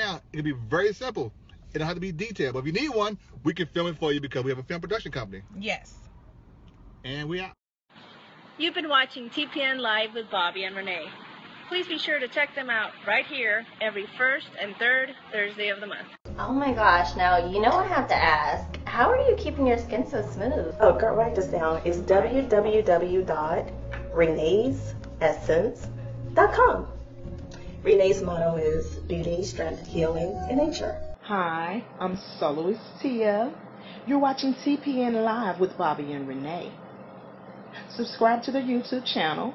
down. It'll be very simple. It don't have to be detailed. But if you need one, we can film it for you because we have a film production company. Yes. And we out. You've been watching TPN Live with Bobby and Renee. Please be sure to check them out right here every first and third Thursday of the month. Oh my gosh, now you know I have to ask, how are you keeping your skin so smooth? Oh, girl, write this down. It's www.reneesessence.com. Renee's motto is beauty, strength, healing, and nature. Hi, I'm soloist Tia. You're watching TPN Live with Bobby and Renee. Subscribe to their YouTube channel.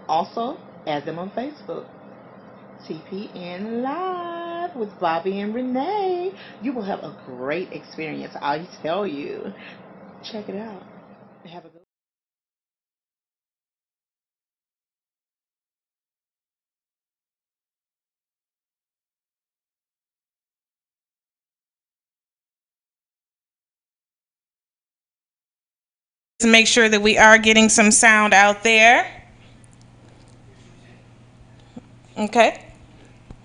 Also, add them on Facebook. TPN Live with Bobby and Renee. You will have a great experience, I tell you. Check it out. Have a good To make sure that we are getting some sound out there. Okay.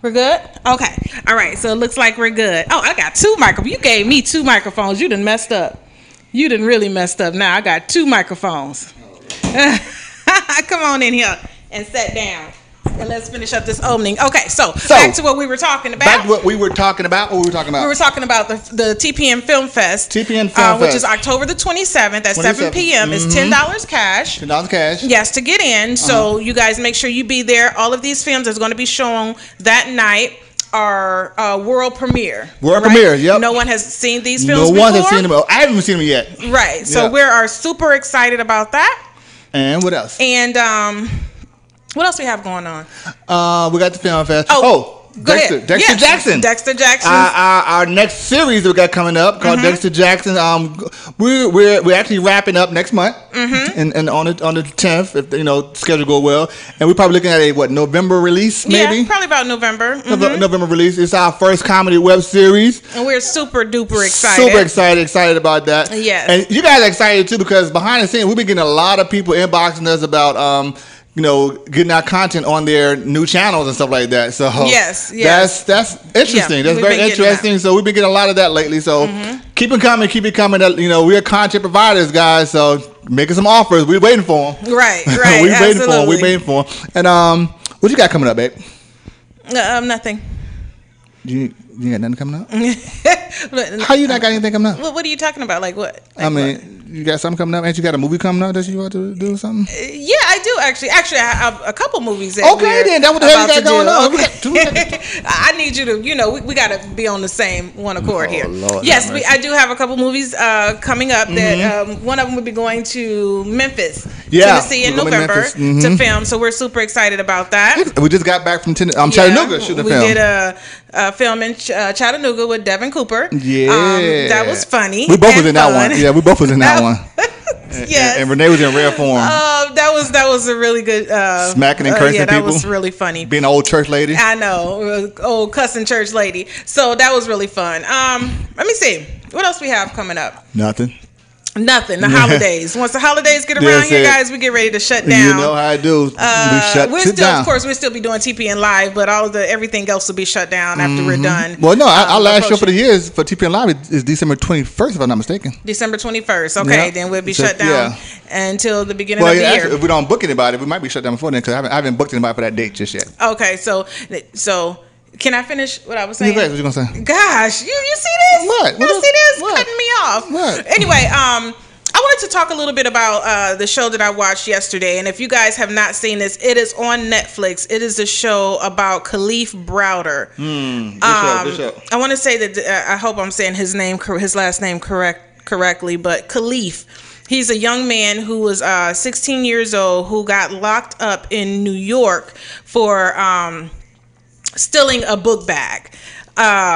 We're good? Okay. All right. So it looks like we're good. Oh, I got two microphones. You gave me two microphones. You done messed up. You done really messed up. Now I got two microphones. Come on in here and sit down. And let's finish up this opening. Okay, so back to what we were talking about. Back to what we were talking about. What were we talking about? We were talking about the TPN Film Fest. TPN Film Fest. Which is October the 27th at 7 p.m. It's $10 cash. $10 cash. Yes, to get in. So you guys make sure you be there. All of these films that's going to be shown that night are world premiere. World premiere, yep. No one has seen these films before. No one has seen them. I haven't seen them yet. Right. So we are super excited about that. And what else? And what else we have going on? We got the Film Fest. Dexter Jackson. Dexter Jackson. Our next series we got coming up called Dexter Jackson. We're actually wrapping up next month, and on the 10th, if schedule go well, and we're probably looking at a November release, maybe. Yeah, probably about November. November release. It's our first comedy web series, and we're super duper excited. Super excited about that. Yes, and you guys are excited too because behind the scenes we've been getting a lot of people inboxing us about getting our content on their new channels and stuff like that. So yes. That's interesting. That's very interesting. So we've been getting a lot of that lately. So keep it coming. We're content providers, guys. So making some offers. We're waiting for them. Right. We're waiting for them. And what you got coming up, babe? Nothing. You got nothing coming up? How you not got anything coming up? What are you talking about? Like what? You got something coming up? Ain't you got a movie coming up that you want to do something? Yeah, I do actually. Actually, I have a couple movies that then that what the hell you got going on? I need you to, we got to be on the same one accord here. Lord, yes, I do have a couple movies coming up. That one of them will be going to Memphis, Tennessee in November to film. So we're super excited about that. We just got back from Chattanooga shooting a film. We did a film in Chattanooga with Devin Cooper. Yeah, that was funny. We both was in that one. Yeah, we both was in that one. Yes. And Renee was in rare form. That was a really good smacking and cursing people. That was really funny. Being an old church lady. I know, old cussing church lady. So that was really fun. Let me see what else we have coming up. Nothing. The holidays. Once the holidays get around here, guys, we get ready to shut down. You know how I do. We'll still be doing TPN Live, but everything else will be shut down after we're done. Well, no, our last show for the year is for TPN Live is December 21st, if I'm not mistaken. December 21st. Okay, then we'll be shut down until the beginning of the year. If we don't book anybody, we might be shut down before then because I haven't booked anybody for that date just yet. Okay, so. Can I finish what I was saying? What you gonna say? Gosh, you see this? What? You see this? What? Cutting me off. What? Anyway, I wanted to talk a little bit about the show that I watched yesterday. And if you guys have not seen this, it is on Netflix. It is a show about Khalif Browder. Good show. I want to say that I hope I'm saying his last name correctly, but Khalif. He's a young man who was 16 years old who got locked up in New York for stealing a book bag.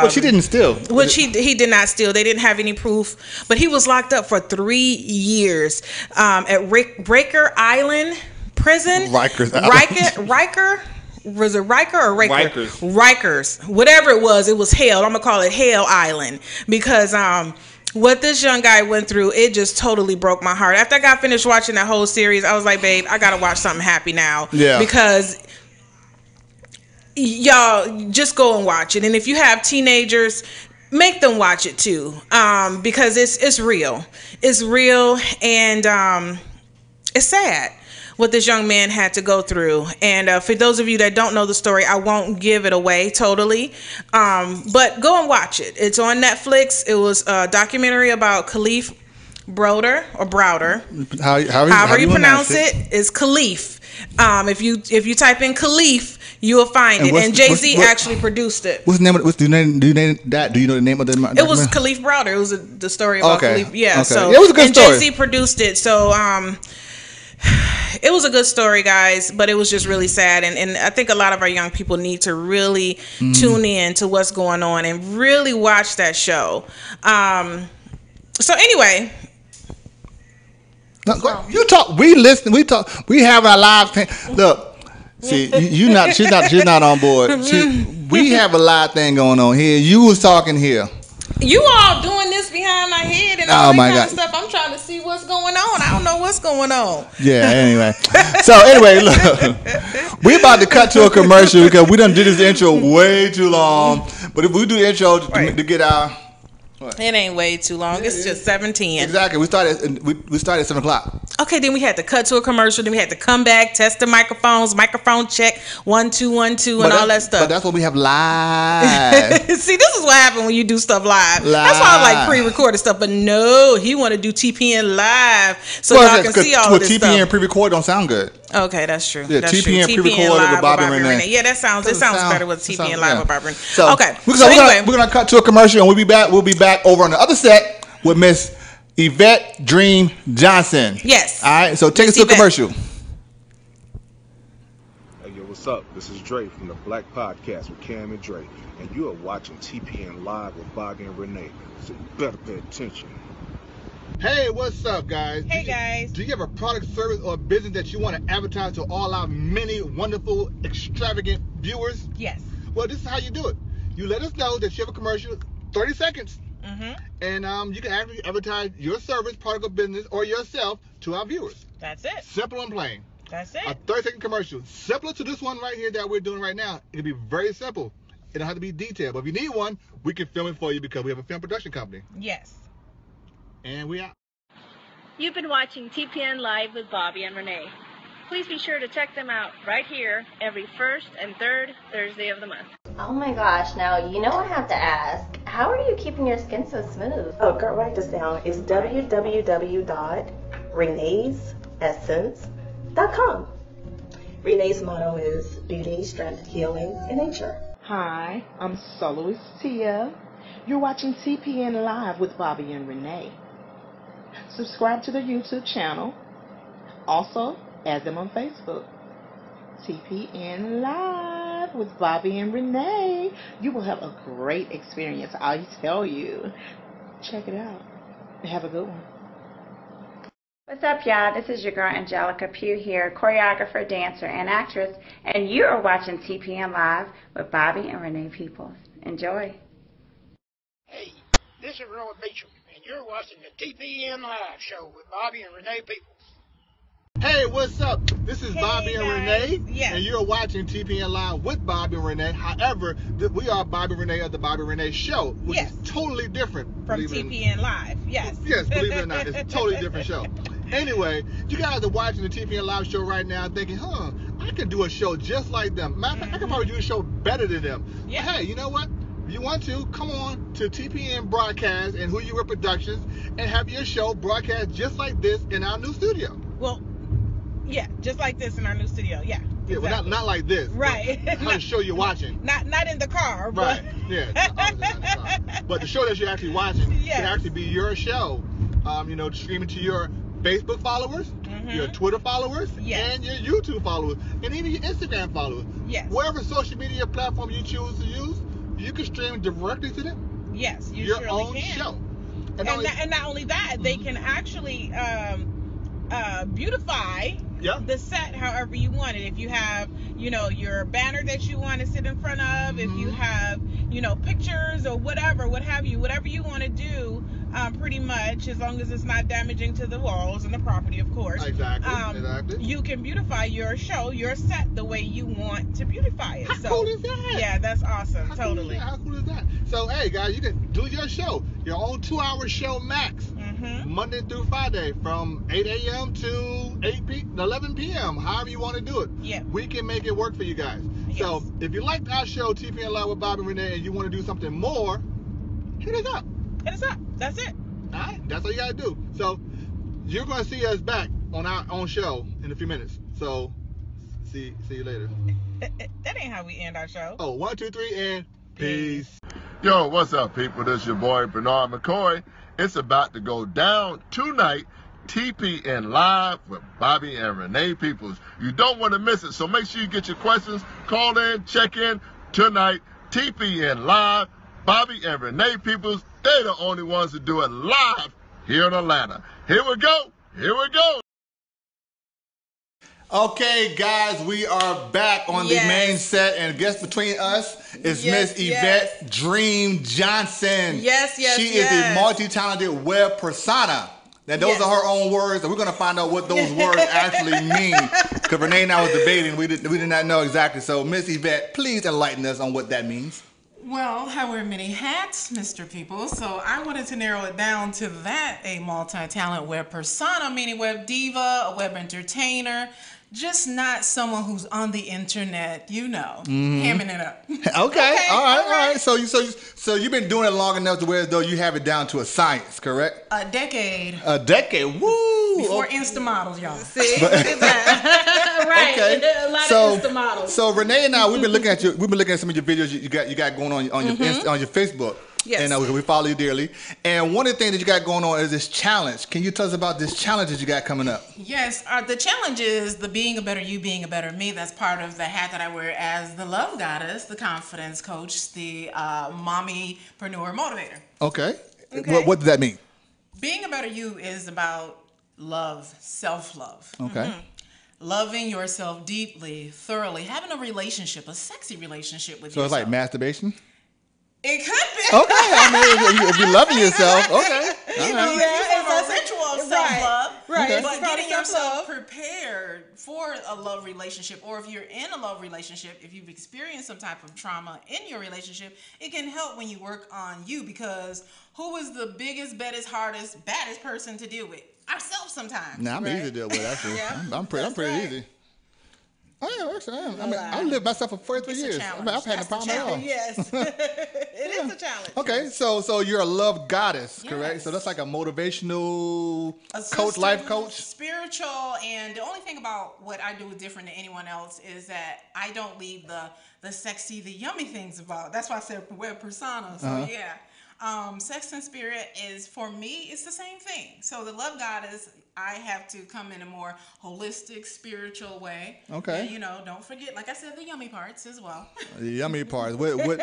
Which he didn't steal. Which he did not steal. They didn't have any proof. But he was locked up for 3 years at Riker Island prison. Riker. Was it Riker or Riker? Rikers. Whatever it was hell. I'm going to call it Hell Island. Because what this young guy went through, it just totally broke my heart. After I got finished watching that whole series, I was like, babe, I got to watch something happy now. Yeah. Because y'all just go and watch it. And if you have teenagers, make them watch it too, because it's real. It's real, and it's sad what this young man had to go through. And for those of you that don't know the story, I won't give it away totally, but go and watch it. It's on Netflix. It was a documentary about Khalif Browder, or Browder, however you pronounce it. Is Khalif. If you type in Khalif, you will find it. And Jay-Z actually produced it. What's the name of, do you know the name of the documentary? It was Khalif Browder. It was the story about Khalif. Yeah, okay. So it was a good story. And Jay-Z produced it. So it was a good story, guys, but it was just really sad. And I think a lot of our young people need to really tune in to what's going on and really watch that show. So anyway. No, you talk. We listen. We talk. We have our live thing. Look, see, you not. She's not on board. We have a live thing going on here. You was talking here. You all doing this behind my head and all that kind of stuff. I'm trying to see what's going on. I don't know what's going on. Yeah. Anyway. So anyway, look, we about to cut to a commercial because we done did this intro way too long. But if we do the intro to get our. What? It ain't way too long. It's just 7:10. Exactly. We started at 7 o'clock. Okay, then we had to cut to a commercial. Then we had to come back, test the microphones, microphone check, 1 2 1 2, and all that stuff. But that's what we have live. See, this is what happens when you do stuff live. That's why I like pre-recorded stuff. But no, he want to do TPN live so y'all can see all this stuff. TPN pre-recorded don't sound good. Okay, that's true. Yeah, that's TPN true. pre-recorded with Bobby Renee. Yeah, that sounds better with TPN live with Bobby Renee. So, okay, anyway, we're gonna cut to a commercial and we'll be back over on the other set with Miss Yvette Dream Johnson. Yes. All right. So take us to a commercial. Hey, yo, what's up? This is Dre from the Black Podcast with Cam and Dre, and you are watching TPN Live with Bobby and Renee. So you better pay attention. Hey, what's up, guys? Hey, guys. Do you have a product, service, or business that you want to advertise to all our many wonderful, extravagant viewers? Yes. Well, this is how you do it. You let us know that you have a commercial, 30 seconds. And you can advertise your service, product, or business, or yourself to our viewers. That's it. Simple and plain. That's it. A 30-second commercial. Similar to this one right here that we're doing right now. It'll be very simple. It don't have to be detailed. But if you need one, we can film it for you because we have a film production company. Yes. And we out. You've been watching TPN Live with Bobby and Renee. Please be sure to check them out right here every first and third Thursday of the month. Oh my gosh, now you know I have to ask, how are you keeping your skin so smooth? Oh, girl, write this down. It's www.reneesessence.com. Renee's motto is beauty, strength, healing, and nature. Hi, I'm soloist Tia. You're watching TPN Live with Bobby and Renee. Subscribe to their YouTube channel. Also, add them on Facebook. TPN Live with Bobby and Renee. You will have a great experience, I tell you. Check it out. Have a good one. What's up, y'all? This is your girl Angelica Pugh here, choreographer, dancer, and actress, and you are watching TPN Live with Bobby and Renee Peoples. Enjoy. Hey, this is Roy Beecham, and you're watching the TPN Live show with Bobby and Renee Peoples. Hey, what's up? This is Bobby and Renee, yes. And you're watching TPN Live with Bobby and Renee. However, we are Bobby Renee of the Bobby Renee Show, which is totally different from TPN Live. Yes. Yes, believe it or not, it's a totally different show. Anyway, you guys are watching the TPN Live show right now thinking, I could do a show just like them. Matter of fact, I could probably do a show better than them. Yeah. But hey, you know what? If you want to, come on to TPN Broadcast and Who You Were Productions and have your show broadcast just like this in our new studio. Well, yeah, just like this in our new studio. Yeah. Yeah, exactly. Well, not like this. Right. How the show you're watching. Not in the car. Right. Yeah. Obviously not in the car. But the show that you're actually watching can actually be your show. Streaming to your Facebook followers, your Twitter followers, and your YouTube followers, and even your Instagram followers. Yes. Whatever social media platform you choose to use, you can stream directly to them. Yes, you your surely own can. show. And not only that, they can actually beautify the set however you want it. If you have, your banner that you want to sit in front of, if you have, pictures or whatever you want to do, pretty much, as long as it's not damaging to the walls and the property, of course. Exactly. You can beautify your show, your set, the way you want to beautify it. How cool is that? Yeah, that's awesome. Totally. How cool is that? So, hey, guys, you can do your show, your own 2-hour show max, Monday through Friday from 8 a.m. to 11 p.m., however you want to do it. Yeah. We can make it work for you guys. Yes. So, if you liked our show, TPN Live with Bobby Renee, and you want to do something more, hit us up. Hit us up. That's it. All right, that's all you got to do. So, you're going to see us back on our own show in a few minutes. So, see you later. That ain't how we end our show. Oh, 1, 2, 3, and peace. Yo, what's up, people? This is your boy, Bernard McCoy. It's about to go down tonight, TPN Live with Bobby and Renee Peoples. You don't want to miss it, so make sure you get your questions, call in, check in tonight, TPN Live, Bobby and Renee Peoples. They're the only ones who do it live here in Atlanta. Here we go. Okay, guys, we are back on the main set, and guest between us is Miss Yvette Dream Johnson. Yes. She is a multi-talented web persona. Now, those are her own words, and we're going to find out what those words actually mean. Because Renee and I was debating, we did not know exactly. So, Miss Yvette, please enlighten us on what that means. Well, I wear many hats, Mr. People, so I wanted to narrow it down to that, a multi-talent web persona, meaning web diva, a web entertainer, just not someone who's on the internet, hamming it up. Okay. All right. So you've been doing it long enough to where though you have it down to a science, correct? A decade. Woo! Before Insta models, y'all. See? Look at that. Right. Okay. A lot of Insta models. So Renee and I, we've been looking at some of your videos you got going on your Facebook. Yes. And we follow you dearly. And one of the things that you got going on is this challenge. Can you tell us about this challenge that you got coming up? Yes. The challenge is the being a better you, being a better me. That's part of the hat that I wear as the love goddess, the confidence coach, the mommypreneur motivator. Okay. What does that mean? Being a better you is about love, self-love. Okay. Loving yourself deeply, thoroughly, having a relationship, a sexy relationship with yourself. So it's like masturbation? It could be. Okay. I mean, if you're loving yourself, okay. All right. It's a ritual of self-love. Right. Okay. But getting yourself prepared for a love relationship, or if you're in a love relationship, if you've experienced some type of trauma in your relationship, it can help when you work on you, because who is the biggest, baddest person to deal with? Ourselves sometimes. Nah, I'm easy to deal with, actually. I'm pretty easy. Oh, actually, I am. I mean, I lived myself for 43 years. I mean, I've had no problem at all. Yes. It is a challenge. Okay, so you're a love goddess, correct? So that's like a motivational coach, life coach? Spiritual, and the only thing about what I do different than anyone else is that I don't leave the sexy, the yummy things about. That's why I said web persona. So sex and spirit is, for me, it's the same thing. So the love goddess, I have to come in a more holistic, spiritual way. Okay. And, don't forget, like I said, the yummy parts as well. The yummy parts. What?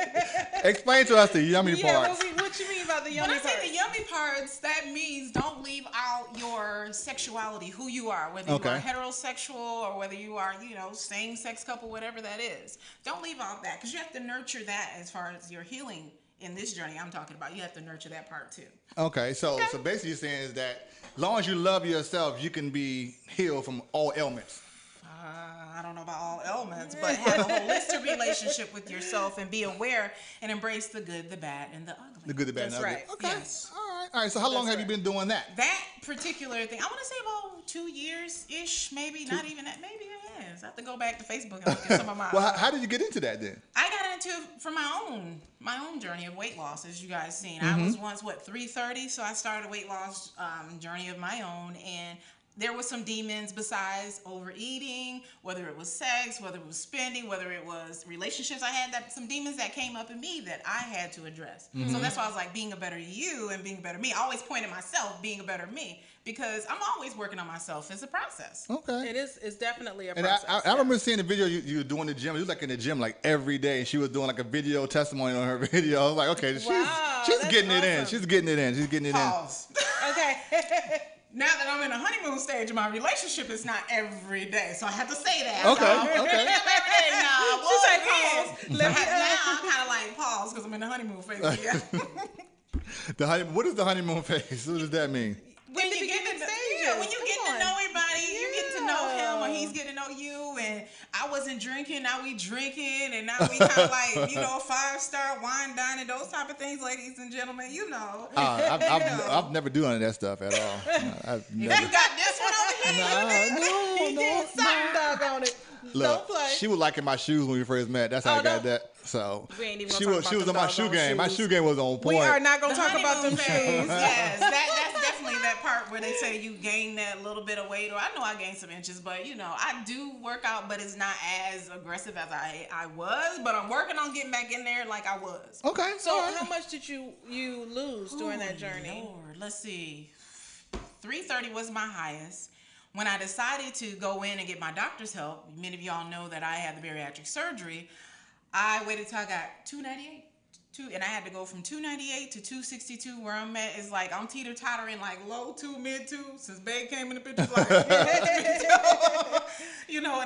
Explain to us the yummy parts. What you mean about the yummy parts? When I say the yummy parts, that means don't leave out your sexuality, who you are, whether you are heterosexual or whether you are, same-sex couple, whatever that is. Don't leave out that, because you have to nurture that as far as your healing. In this journey I'm talking about, you have to nurture that part too. Okay, so basically you're saying is that as long as you love yourself, you can be healed from all ailments. I don't know about all elements, but have a holistic relationship with yourself and be aware and embrace the good, the bad, and the ugly. The good, the bad, and the ugly. Right. Okay. Yes. All right. So how long have you been doing that? That particular thing, I want to say about 2 years-ish, maybe. Not even that. Maybe it is. I have to go back to Facebook and look at some of my... Well, how did you get into that then? I got into it from my own journey of weight loss, as you guys seen. I was once, 330, so I started a weight loss journey of my own, and there was some demons besides overeating, whether it was sex, whether it was spending, whether it was relationships. I had some demons that came up in me that I had to address. So that's why I was like, being a better you and being a better me. I always point at myself, being a better me, because I'm always working on myself. It's a process. Okay. It's definitely a and process. I remember seeing the video you were doing in the gym. You was like in the gym like every day. She was doing like a video testimony on her video. I was like, okay, she's getting it in. She's getting it in. Pause. Okay. Now that I'm in a honeymoon stage of my relationship, it's not every day, so I have to say that. Okay. She's like, pause. Now I'm kind of like pause because I'm in the honeymoon phase. What is the honeymoon phase? What does that mean? When you get to know everybody, you get to know him, or he's getting to know you. And I wasn't drinking, now we drinking, and now we kind of like 5-star wine dining, those type of things, ladies and gentlemen. I've never done any of that stuff at all. You got this one over here. He did something dog on it. Look, she was liking my shoes when we first met. That's how I got that. So we ain't even she was on my shoe game. My shoe game was on point. We are not gonna talk about them shoes. Yes, that's definitely that part where they say you gain that little bit of weight. Or I know I gained some inches, but I do work out, but it's not as aggressive as I was. But I'm working on getting back in there like I was. Okay. So how much did you lose during that journey? Lord, let's see. 330 was my highest. When I decided to go in and get my doctor's help, many of y'all know that I had the bariatric surgery. I waited till I got 298, and I had to go from 298 to 262. Where I'm at is like I'm teeter-tottering like low 2, mid 2 since Babe came in the picture. Like, and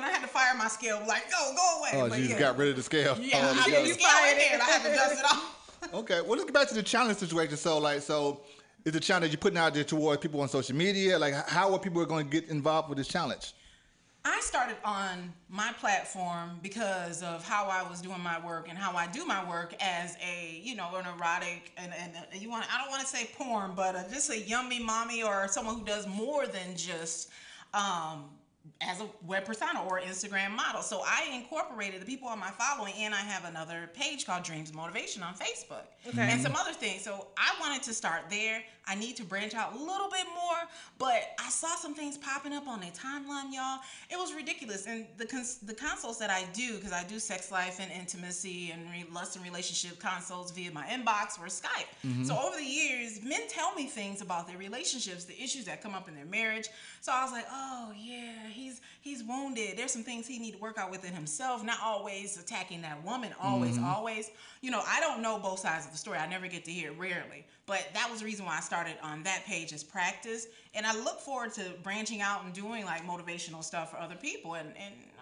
I had to fire my scale. Like, go away. Oh, you got rid of the scale. Yeah, I did the scale right there, and I had to dust it off. Okay, well, let's get back to the challenge situation. So is the challenge you're putting out there towards people on social media? Like, how are people going to get involved with this challenge? I started on my platform because of how I was doing my work and how I do my work as an erotic and I don't want to say porn, but just a yummy mommy or someone who does more than just as a web persona or Instagram model. So I incorporated the people on my following, and I have another page called Dreams Motivation on Facebook. Okay. And some other things. So I wanted to start there. I need to branch out a little bit more, but I saw some things popping up on their timeline, y'all. It was ridiculous. And the consults that I do, because I do sex life and intimacy and lust and relationship consults via my inbox or Skype. Mm-hmm. So over the years, men tell me things about their relationships, the issues that come up in their marriage. So I was like, oh yeah, he's wounded. There's some things he need to work out within himself, not always attacking that woman, always. I don't know both sides of the story. I never get to hear it, rarely. But that was the reason why I started on that page as practice. And I look forward to branching out and doing like motivational stuff for other people. And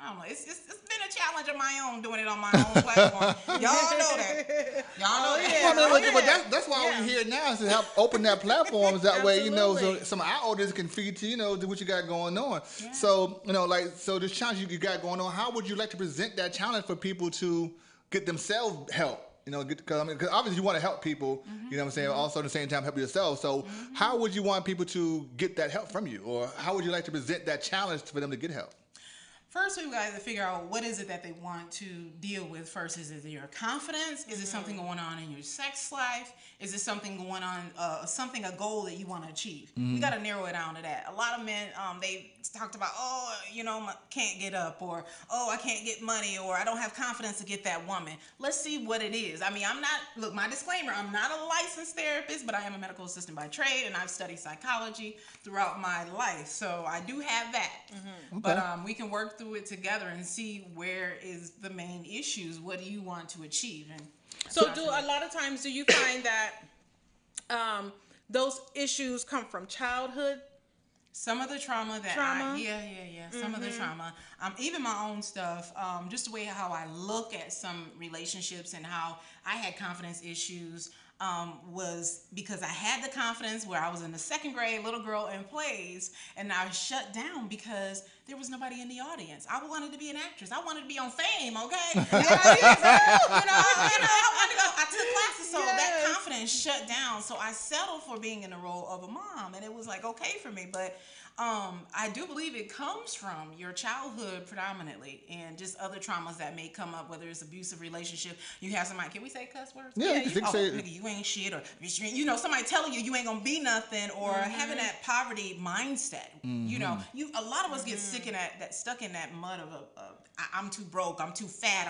I don't know, it's been a challenge of my own doing it on my own platform. Y'all know that. Y'all know that. But that's why we're here now, is to help open that platform. That way, so some of our audience can feed to, what you got going on. Yeah. So, so this challenge you got going on, how would you like to present that challenge for people to get themselves help? Because obviously you want to help people, also at the same time help yourself. So how would you want people to get that help from you? Or how would you like to present that challenge for them to get help? First, we've got to figure out what is it that they want to deal with first. Is it your confidence? Is it something going on in your sex life? Is it something going on, a goal that you want to achieve? We got to narrow it down to that. A lot of men, they talked about, can't get up, or, I can't get money, or I don't have confidence to get that woman. Let's see what it is. I mean, my disclaimer, I'm not a licensed therapist, but I am a medical assistant by trade, and I've studied psychology throughout my life. So I do have that. Okay. But we can work through it together and see where is the main issues. What do you want to achieve? And so a lot of times do you find that those issues come from childhood? Some of the trauma that some of the trauma, even my own stuff, just the way how I look at some relationships and how I had confidence issues was because I had the confidence where I was in the second grade, little girl in plays, and I shut down because there was nobody in the audience. I wanted to be an actress. I wanted to be on Fame, okay? I took classes, so that confidence shut down. So I settled for being in the role of a mom, and it was like okay for me. But I do believe it comes from your childhood predominantly, and just other traumas that may come up, whether it's abusive relationship. You have somebody, can we say cuss words? Yeah, nigga, you ain't shit, or somebody telling you ain't gonna be nothing, or having that poverty mindset. A lot of us get stuck in that mud of I'm too broke, I'm too fat,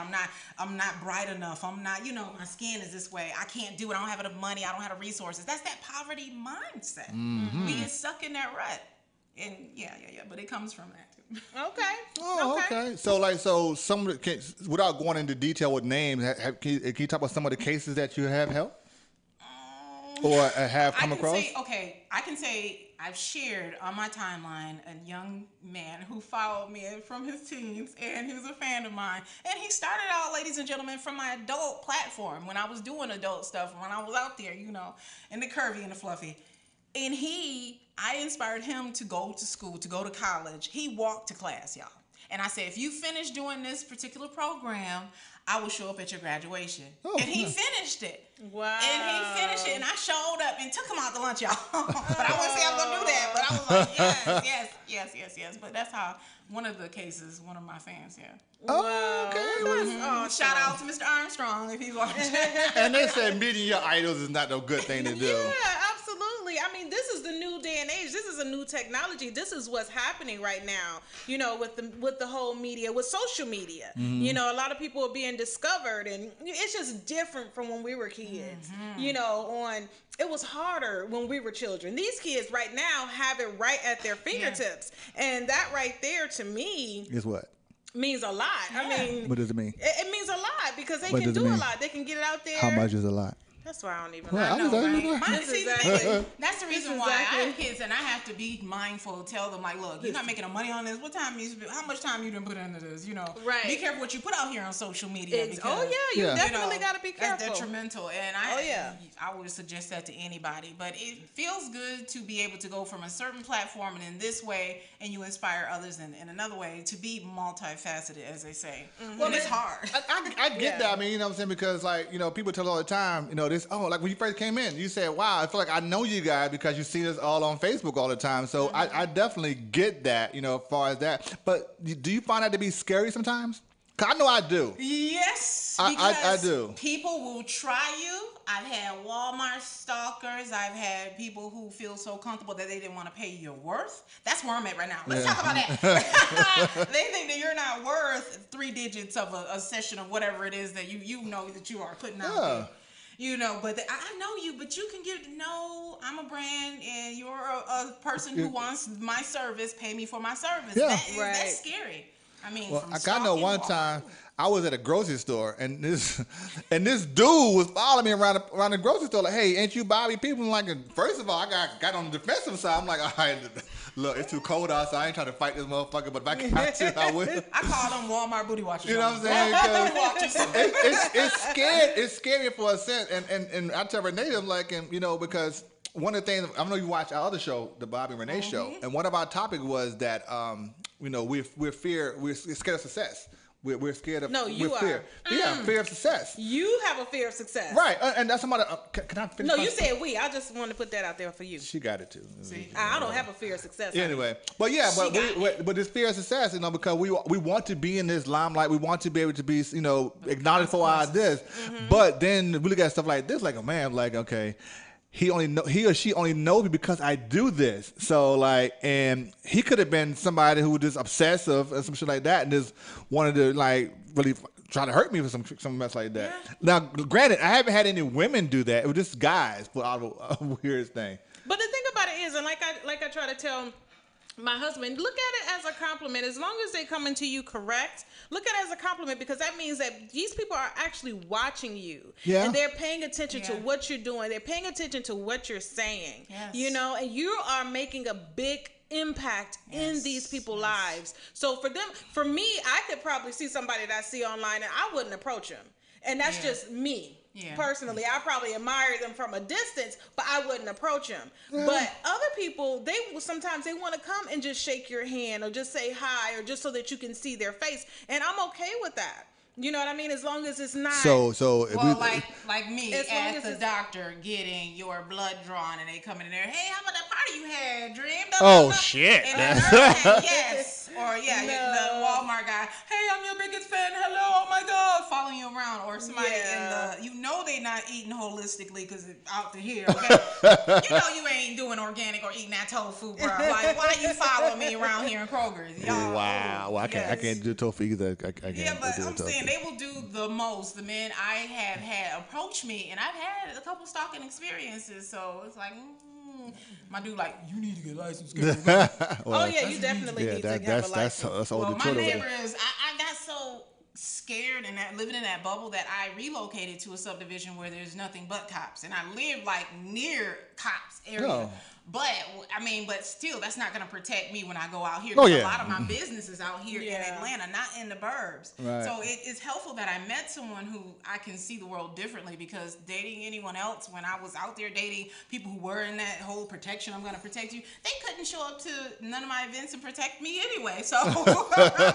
I'm not bright enough, I'm not, my skin is this way, I can't do it, I don't have enough money, I don't have the resources. That's that poverty mindset. We get stuck in that rut. And but it comes from that too. Okay. Oh, okay. So some of the, without going into detail with names, can you talk about some of the cases that you have helped or have come across? I can say I've shared on my timeline a young man who followed me from his teens, and he was a fan of mine. And he started out, ladies and gentlemen, from my adult platform when I was doing adult stuff, when I was out there, you know, in the curvy and the fluffy. And I inspired him to go to school, to go to college. He walked to class, y'all. And I said, if you finish doing this particular program, I will show up at your graduation. And he finished it. Wow. And he finished it, and I showed up and took him out to lunch, y'all. But I wouldn't say I was going to do that. But I was like, yes. But that's how, one of the cases, one of my fans, yeah. Oh, okay. Shout out to Mr. Armstrong if he's watching. And they said meeting your idols is not no good thing to do. Yeah, absolutely. I mean, this is the new day and age. This is a new technology. This is what's happening right now, you know, with the whole media, with social media. Mm-hmm. You know, a lot of people are being discovered, and it's just different from when we were kids. Mm-hmm. You know, it was harder when we were children. These kids right now have it right at their fingertips. Yeah. And that right there, to me, is what? Means a lot. Yeah. I mean, what does it mean? It means a lot because they can do a lot. They can get it out there. How much is a lot? That's why I don't even know. I know, right? Exactly. That's the reason why I have kids, and I have to be mindful. Tell them, like, look, you're not making no money on this. How much time you done put into this? You know, right? Be careful what you put out here on social media. Because, you definitely got to be careful. That's detrimental, and I would suggest that to anybody. But it feels good to be able to go from a certain platform and in this way, and you inspire others in another way to be multifaceted, as they say. Mm-hmm. Well, it's hard. I get that. I mean, you know what I'm saying? Because, like, you know, people tell all the time, you know, this. Oh, like when you first came in, you said, wow, I feel like I know you guys because you see us all on Facebook all the time. So I definitely get that, you know, as far as that. But do you find that to be scary sometimes? Because I know I do. Yes, I do. People will try you. I've had Walmart stalkers. I've had people who feel so comfortable that they didn't want to pay you your worth. That's where I'm at right now. Let's talk about that. They think that you're not worth 3 digits of a session of whatever it is that you know that you are putting out there. You know, but I know you, but you can I'm a brand, and you're a person who wants my service, pay me for my service. Yeah. That's scary. I mean, I know one time I was at a grocery store, and this dude was following me around the grocery store, like, hey, ain't you Bobby? People like, first of all, I got on the defensive side. I'm like, all right, look, it's too cold outside. I ain't trying to fight this motherfucker, but if I got to, I will. I call them Walmart booty watchers. You know what I'm saying? It's scary for a sense, and I tell Renee, I'm like, and you know, because one of the things, I know you watch our other show, the Bobby Renee show, and one of our topics was that, you know, we're scared of success. We're scared of. No, you are. Fear. Yeah, fear of success. You have a fear of success. Right, and that's somebody. Can I finish? No, you said we. I just wanted to put that out there for you. She got it too. See, I don't have a fear of success. Anyway, but yeah, but this fear of success, you know, because we want to be in this limelight. We want to be able to be, you know, acknowledged for our this. Mm-hmm. But then we look at stuff like this, like, oh man, like, okay. He or she only knows me because I do this. So like, and he could have been somebody who was just obsessive and some shit like that, and just wanted to like really try to hurt me for some mess like that. Yeah. Now, granted, I haven't had any women do that. It was just guys put out a weird thing. But the thing about it is, and like I try to tell my husband, look at it as a compliment. As long as they come into you correct, look at it as a compliment, because that means that these people are actually watching you. Yeah. And they're paying attention to what you're doing. They're paying attention to what you're saying. Yes. You know, and you are making a big impact in these people's lives. So for me, I could probably see somebody that I see online and I wouldn't approach them. And that's just me. Yeah. Personally, I probably admire them from a distance, but I wouldn't approach them. Yeah. But other people, sometimes they want to come and just shake your hand or just say hi or just so that you can see their face. And I'm okay with that. You know what I mean? As long as it's not. Like me at the doctor getting your blood drawn, and they come in there, hey, how about that party you had, Dream? Shit. And yes. Or the Walmart guy, hey, I'm your biggest fan. Hello, oh my God, following you around, or somebody in the, they not eating holistically because it's out to here. Okay, you ain't doing organic or eating that tofu, bro. Like, why you follow me around here in Kroger's? Y'all, wow, I can't do tofu either. I can't but I'm saying they will do the most. The men I have had approach me, and I've had a couple stalking experiences, so it's like. My dude, like, you need to get licensed. You definitely need to have a license. That's my neighbor is. I got so scared and living in that bubble that I relocated to a subdivision where there's nothing but cops, and I live like near cops area. Oh. But I mean, but still, that's not going to protect me when I go out here. Oh, Because yeah. a lot of my business is out here in Atlanta, not in the burbs. Right. So it's helpful that I met someone who I can see the world differently, because dating anyone else, when I was out there dating people who were in that whole protection, I'm going to protect you, they couldn't show up to none of my events and protect me anyway. So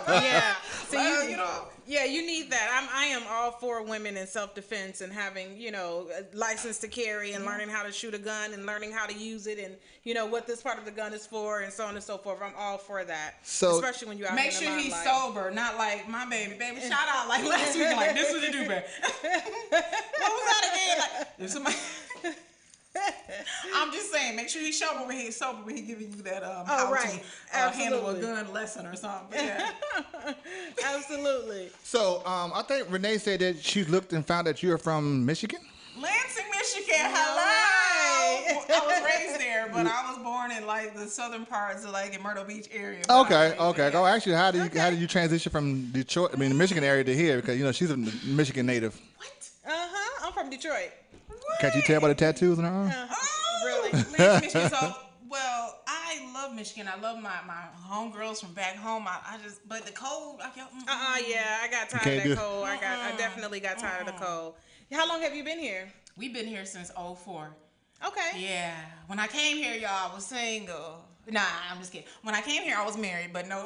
yeah. So you know. Yeah, you need that. I am all for women in self-defense and having, you know, a license to carry and learning how to shoot a gun and learning how to use it and, you know, what this part of the gun is for and so on and so forth. I'm all for that. So especially when you're out make in the sure he's limelight. sober, not like my baby. Shout out like last week, like this what you do, baby. What was that again? Like if somebody. I'm just saying, make sure he's sober when he's giving you that how to handle a gun lesson or something. Yeah. Absolutely. So I think Renee said that she looked and found that you're from Michigan. Lansing, Michigan. Hello. I was raised there, but I was born in like the southern parts of like in Myrtle Beach area. Okay. Go. Actually, how did you transition from Detroit? I mean, the Michigan area to here, because you know she's a Michigan native. I'm from Detroit. Can't you tell by the tattoos on her arm? Really? Lansing, Michigan. So, well, I love Michigan. I love my homegirls from back home. But the cold. Yeah, I got tired of that cold. I definitely got tired of the cold. How long have you been here? We've been here since 2004. Okay. Yeah. When I came here, y'all, I was single. Nah, I'm just kidding. When I came here, I was married, but no.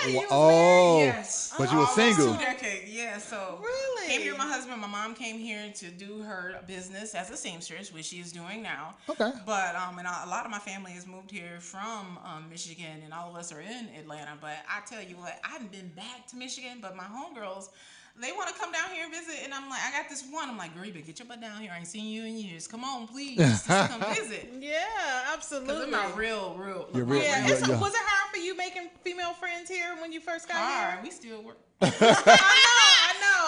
Yes. But you were single. 2 decades, yeah. So really, came here with my husband. My mom came here to do her business as a seamstress, which she is doing now. Okay. But and a lot of my family has moved here from Michigan, and all of us are in Atlanta. But I tell you what, I haven't been back to Michigan, but my homegirls, they want to come down here and visit, and I'm like, I got this one. I'm like, Gariba, get your butt down here. I ain't seen you in years. Come on, please, just come visit. Yeah, absolutely. Because they're my real. Was it hard for you making female friends here when you first got here? We still work. I know.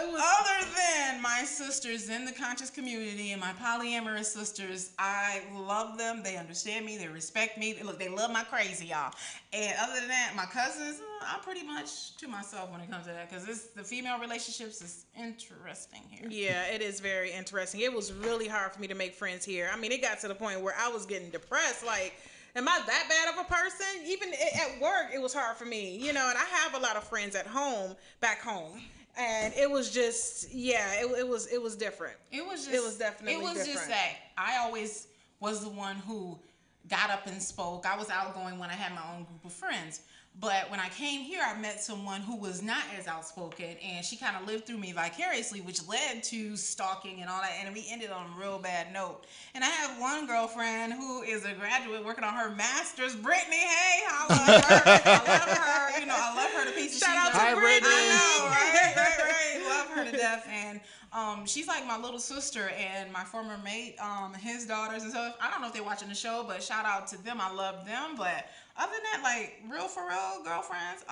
It was other than my sisters in the conscious community and my polyamorous sisters, I love them. They understand me. They respect me. They love my crazy, y'all. And other than that, my cousins, I'm pretty much to myself when it comes to that, because the female relationships is interesting here. Yeah, it is very interesting. It was really hard for me to make friends here. I mean, it got to the point where I was getting depressed. Like, am I that bad of a person? Even at work, it was hard for me, you know. And I have a lot of friends at home, back home, and it was just, it was different. It was definitely different. Just that I always was the one who got up and spoke. I was outgoing when I had my own group of friends. But when I came here, I met someone who was not as outspoken, and she kind of lived through me vicariously, which led to stalking and all that, and we ended on a real bad note. And I have one girlfriend who is a graduate working on her master's, Brittany. Hey, I love her. I love her. You know, I love her to pieces. Shout out to Brittany. I know, right. Love her to death. And she's like my little sister, and my former mate, his daughters and stuff. I don't know if they're watching the show, but shout out to them. I love them. But other than that, like real for real girlfriends,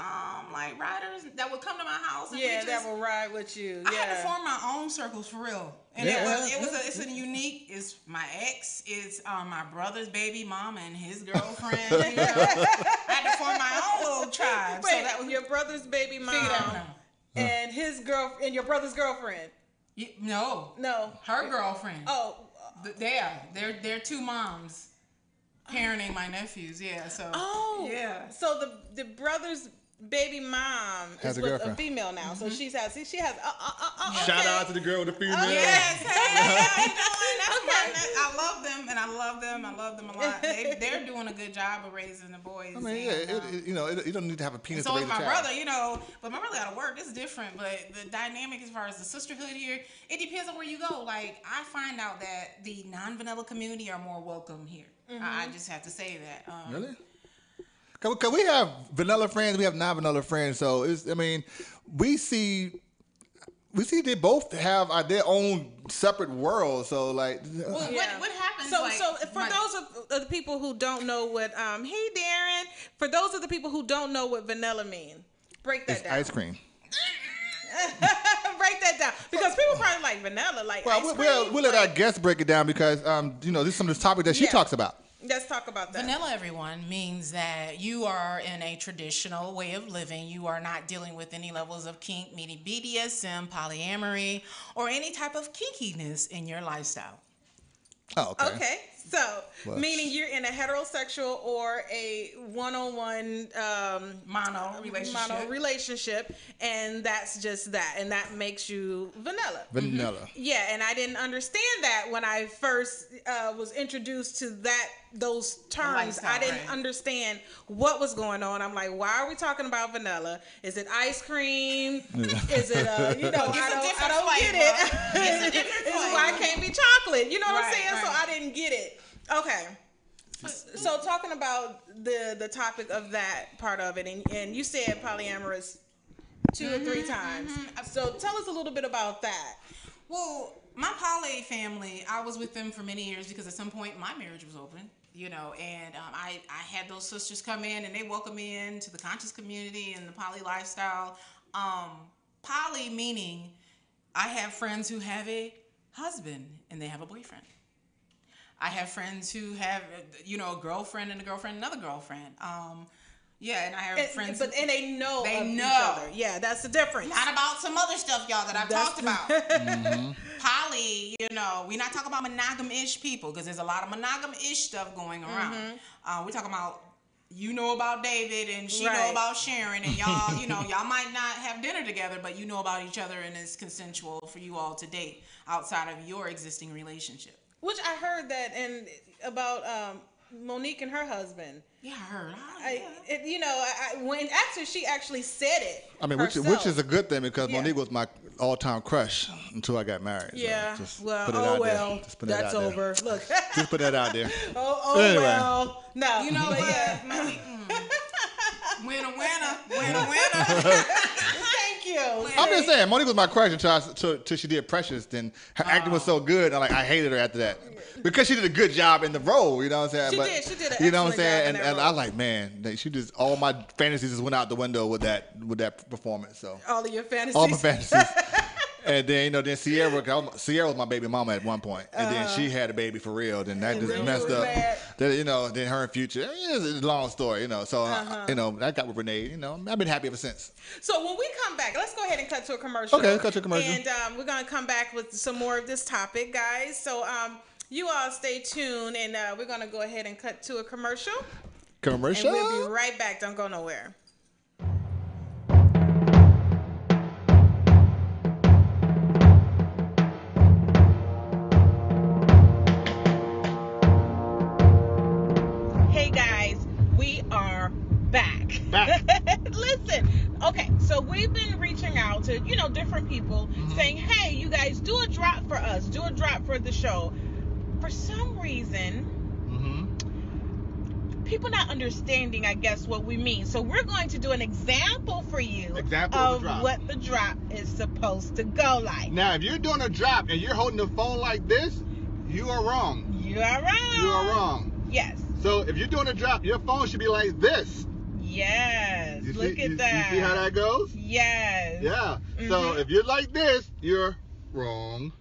like riders that would come to my house. And that will ride with you. I had to form my own circles for real, and it's a unique. It's my ex, it's my brother's baby mama and his girlfriend. You know? I had to form my own little tribe. Wait, so that was your brother's baby mom and your brother's girlfriend. No, her girlfriend. Oh, they're two moms parenting my nephews. Yeah, so so the brother's baby mom is with a female now, so she has. Shout out to the girl with the female. Yes, how you doing? I love them, and I love them a lot. They're doing a good job of raising the boys. I mean, you don't need to have a penis. So is my brother, you know, but my brother got to work. It's different, but the dynamic as far as the sisterhood here, it depends on where you go. Like I find out that the non-vanilla community are more welcome here. I just have to say that. Really? Because we have vanilla friends, we have non-vanilla friends. So we see they both have their own separate worlds. So like, what happens? So for those of the people who don't know what, hey Darren, for those of the people who don't know what vanilla mean, break that down. Ice cream. Break that down, because people probably like vanilla, like ice cream. We'll let our guest break it down, because this is some of the topic that she talks about. Let's talk about that. Vanilla, everyone, means that you are in a traditional way of living. You are not dealing with any levels of kink, meaning BDSM, polyamory, or any type of kinkiness in your lifestyle. Oh, okay. Okay, so meaning you're in a heterosexual or a one-on-one mono relationship, and that's just that, and that makes you vanilla. Vanilla. Yeah, and I didn't understand that when I first was introduced to those terms. I didn't understand what was going on. I'm like, why are we talking about vanilla? Is it ice cream? Is it I don't get it. It's why it can't be chocolate. You know what I'm saying? So I didn't get it. Okay. So talking about the topic of that part of it, and you said polyamorous 2 or 3 times. So tell us a little bit about that. Well, my poly family, I was with them for many years because at some point my marriage was open, you know, and I had those sisters come in and they welcome me into the conscious community and the poly lifestyle. Poly meaning I have friends who have a husband and they have a boyfriend. I have friends who have, you know, a girlfriend and a girlfriend, another girlfriend. Yeah, and I have friends. And they know each other. Yeah, that's the difference. Not about some other stuff, y'all, that I've talked about. Poly, you know, we're not talking about monogam-ish people because there's a lot of monogam-ish stuff going around. We're talking about, you know about David and she know about Sharon, and y'all, you know, y'all might not have dinner together, but you know about each other and it's consensual for you all to date outside of your existing relationship. Which I heard that about Monique and her husband. Yeah, I heard. When actually she actually said it. I mean, which is a good thing because Monique was my all-time crush until I got married. Yeah. So That's over. Look. Just put that out there. Anyway. Well. No. You know what, Monique? Winner. Thank you. I'm just saying, Monique was my crush until she did Precious. Then her acting was so good, I hated her after that because she did a good job in the role. You know what I'm saying? She did. You know what I'm saying? And I was like, man, she just all my fantasies just went out the window with that performance. So all of your fantasies. All my fantasies. And then then Sierra was my baby mama at one point, and then she had a baby for real. Then that just messed up. Then her and Future. It's a long story, So I got with Renee. I've been happy ever since. So when we come back, let's go ahead and cut to a commercial. Okay, cut to a commercial. And we're gonna come back with some more of this topic, guys. So you all stay tuned, and we're gonna go ahead and cut to a commercial. And we'll be right back. Don't go nowhere. Listen, okay, so we've been reaching out to, different people saying, hey, you guys do a drop for us, do a drop for the show. For some reason, people not understanding, I guess, what we mean. So we're going to do an example for you of what the drop is supposed to go like. Now, if you're doing a drop and you're holding the phone like this, you are wrong. You are wrong. You are wrong. Yes. So if you're doing a drop, your phone should be like this. Yes. Look at that. You see how that goes? Yes. Yeah. So if you're like this, you're wrong.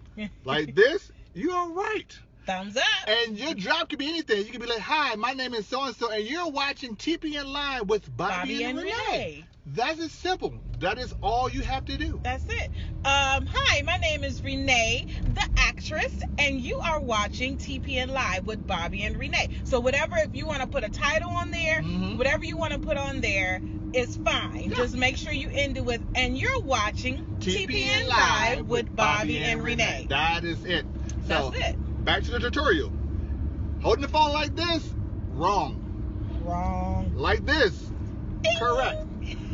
Like this, you're right. Thumbs up. And your drop could be anything. You could be like, hi, my name is so-and-so, and you're watching TPN Live with Bobby and Renee. That's as simple. That is all you have to do. That's it. Hi, my name is Renee, the actress, and you are watching TPN Live with Bobby and Renee. So whatever, if you want to put a title on there, whatever you want to put on there is fine. Yeah. Just make sure you end it with, and you're watching TPN Live with Bobby and Renee. That is it. So, that's it. Back to the tutorial. Holding the phone like this, wrong. Wrong. Like this, correct.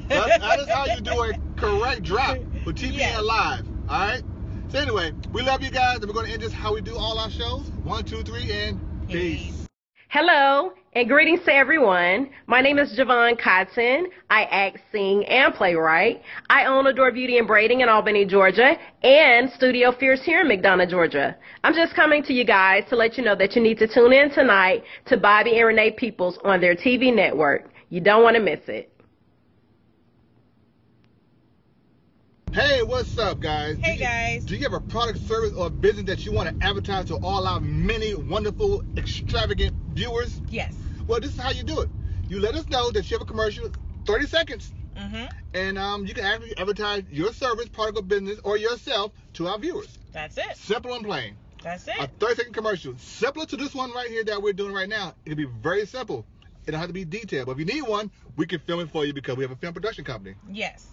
That is how you do a correct drop with TPN Live. All right. So anyway, we love you guys, and we're going to end this how we do all our shows. 1, 2, 3, and peace. Hello, and greetings to everyone. My name is Javon Cotton. I act, sing, and playwright. I own Adore Beauty and Braiding in Albany, Georgia, and Studio Fierce here in McDonough, Georgia. I'm just coming to you guys to let you know that you need to tune in tonight to Bobby and Renee Peoples on their TV network. You don't want to miss it. Hey, what's up, guys? Hey, guys. Do you have a product, service, or business that you want to advertise to all our many wonderful, extravagant viewers? Yes. Well, this is how you do it. You let us know that you have a commercial, 30 seconds. And you can actually advertise your service, product, or business, or yourself to our viewers. That's it. Simple and plain. That's it. A 30-second commercial. Similar to this one right here that we're doing right now. It'll be very simple. It don't have to be detailed. But if you need one, we can film it for you because we have a film production company. Yes.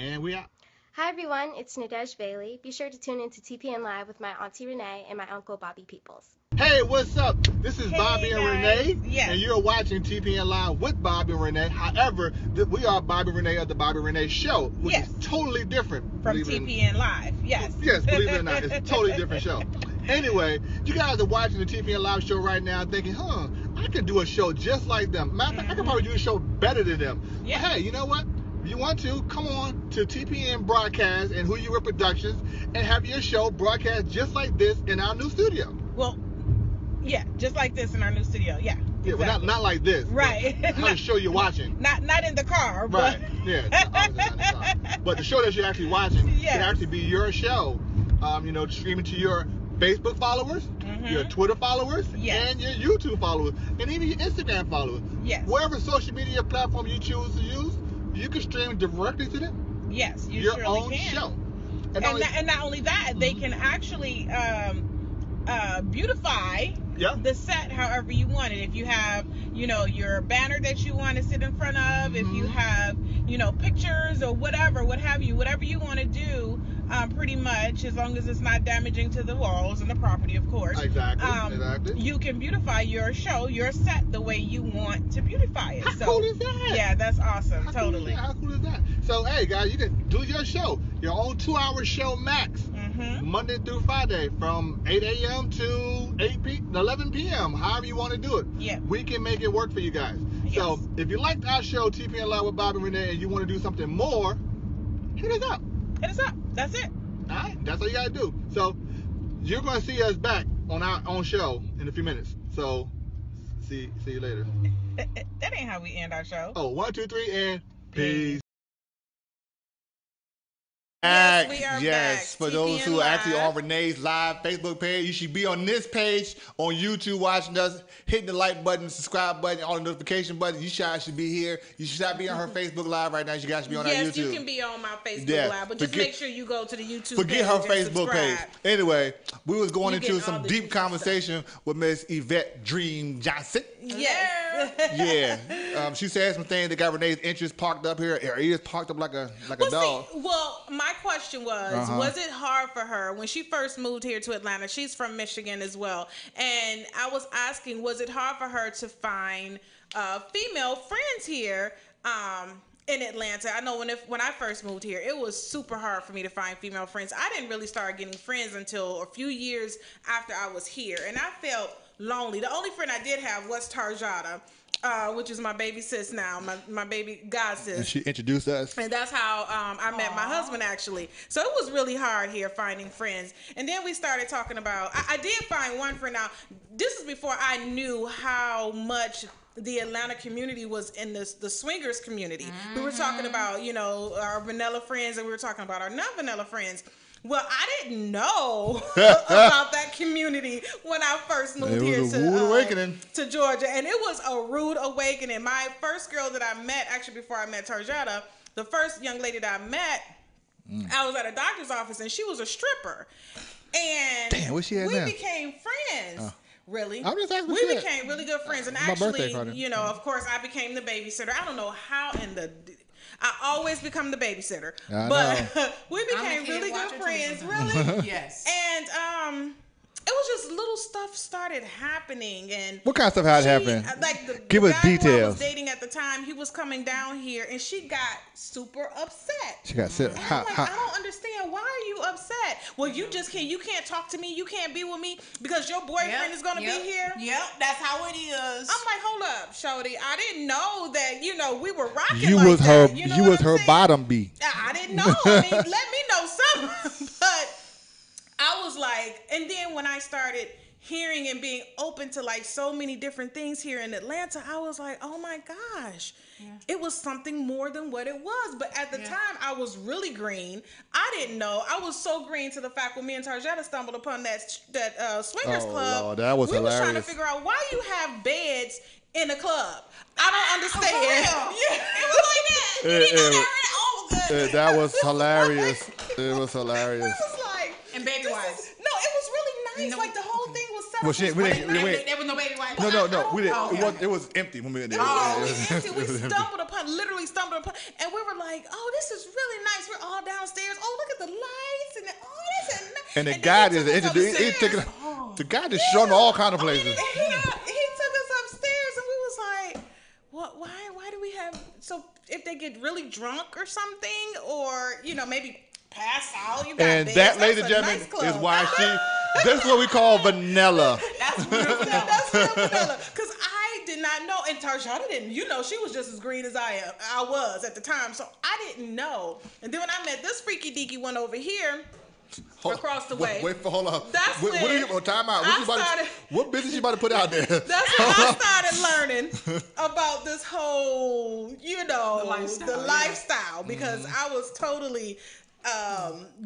And we out. Hi everyone, it's Nadej Bailey. Be sure to tune into TPN Live with my Auntie Renee and my Uncle Bobby Peoples. Hey, what's up? This is Bobby and Renee, yes. and you're watching TPN Live with Bobby and Renee. However, we are Bobby Renee of the Bobby Renee Show, which is totally different from TPN Live. Yes. Yes, believe it or not, it's a totally different show. Anyway, you guys are watching the TPN Live show right now, thinking, I could do a show just like them. Matter of fact, I could probably do a show better than them. Yeah. But hey, you know what? If you want to, come on to TPN Broadcast and Who You Were Productions and have your show broadcast just like this in our new studio. Well, yeah, just like this in our new studio. Yeah. Yeah, exactly. well, not like this. Right. How the show you're watching. Not in the car. Right. But... Yeah. Not in the car. But the show that you're actually watching can actually be your show. Streaming to your Facebook followers, your Twitter followers, and your YouTube followers, and even your Instagram followers. Yes. Whatever social media platform you choose to use, you can stream directly to them. Yes, you your surely own can. show. And not only that, they can actually beautify the set however you want it. If you have, your banner that you want to sit in front of, if you have, pictures or whatever you want to do, pretty much, as long as it's not damaging to the walls and the property, of course. Exactly. You can beautify your show, your set, the way you want to beautify it. How cool is that? Yeah, that's awesome. Totally. How cool is that? So, hey, guys, you can do your show, your own 2-hour show max, Monday through Friday from 8 a.m. to 11 p.m., however you want to do it. Yeah. We can make it work for you guys. Yes. So, if you liked our show, TPN Live with Bobby and Renee, and you want to do something more, hit us up. Hit us up. That's it. All right, that's all you gotta do. So you're gonna see us back on our own show in a few minutes. So see you later. That ain't how we end our show. Oh, 1, 2, 3, and peace. Yes, we are back. For those who are actually on Renee's live Facebook page, you should be on this page on YouTube watching us, hitting the like button, subscribe button, all the notification buttons. You guys should be here. You should not be on her Facebook live right now. You guys should be on our YouTube. Yes, you can be on my Facebook live, but just make sure you go to the YouTube page. Forget her Facebook page. Subscribe. Anyway, we was going into some deep conversation with Miss Yvette Dream Johnson. Yeah. She said some things that got Renee's interest parked up here. Her ears parked up like a dog. Well, my question was it hard for her when she first moved here to Atlanta? She's from Michigan as well. And I was asking, was it hard for her to find female friends here in Atlanta? I know when I first moved here, it was super hard for me to find female friends. I didn't really start getting friends until a few years after I was here. And I felt lonely. The only friend I did have was Tarjada, which is my baby sis now, my baby god sis. And she introduced us. And that's how I met my husband, actually. So it was really hard here finding friends. And then we started talking about, I did find one friend. Now, this is before I knew how much the Atlanta community was in the swingers community. We were talking about, our vanilla friends, and we were talking about our non-vanilla friends. Well, I didn't know about that community when I first moved here to Georgia. And it was a rude awakening. My first girl that I met, actually before I met Tarjada, the first young lady that I met, I was at a doctor's office and she was a stripper. And damn, what's she at now? We became friends. Really? I'm just asking. We became really good friends. And actually, of course, I became the babysitter. I don't know how I always become the babysitter. But we became really good friends. Really? Yes. And it was just little stuff started happening. And what kind of stuff had happened? Like the Give guy us details. who I was dating at the time, he was coming down here and she got super upset. She got upset. I don't understand. Why are you upset? Well, you can't talk to me. You can't be with me because your boyfriend is going to be here. Yep, that's how it is. I'm like, hold up, Shorty. I didn't know that, we were rocking you like was that. Her, you was her bottom B. I didn't know. I mean, let me know something. But I was like, and then when I started hearing and being open to like so many different things here in Atlanta, I was like, oh my gosh, it was something more than what it was. But at the time, I was really green. I didn't know. I was so green to the fact when me and Tarjetta stumbled upon that swingers club. Lord, that was hilarious. We were trying to figure out why you have beds in a club. I don't understand. It was like that. You didn't know that. Oh, good. That was hilarious. It was hilarious. It was like, and baby wipes. No, it was really nice. Like the whole thing was set up. Well, there was no baby wipes. No. We didn't. Oh, it was empty when we were there. Oh, it was empty. We literally stumbled upon, and we were like, "Oh, this is really nice." We're all downstairs. Oh, look at the lights, and this is nice. And the guy the guy just showed all kind of places. He took us upstairs, and we was like, "What? Why do we have?" So if they get really drunk or something, or maybe pass out. And that, ladies and gentlemen, is why this is what we call vanilla. That's real vanilla. That's real vanilla. Because I did not know, and Tarjata didn't. She was just as green as I was at the time, so I didn't know. And then when I met this freaky deaky one over here, across the way. Hold on. That's when time out. What business you about to put out there? That's when I started learning about this whole, the lifestyle because I was totally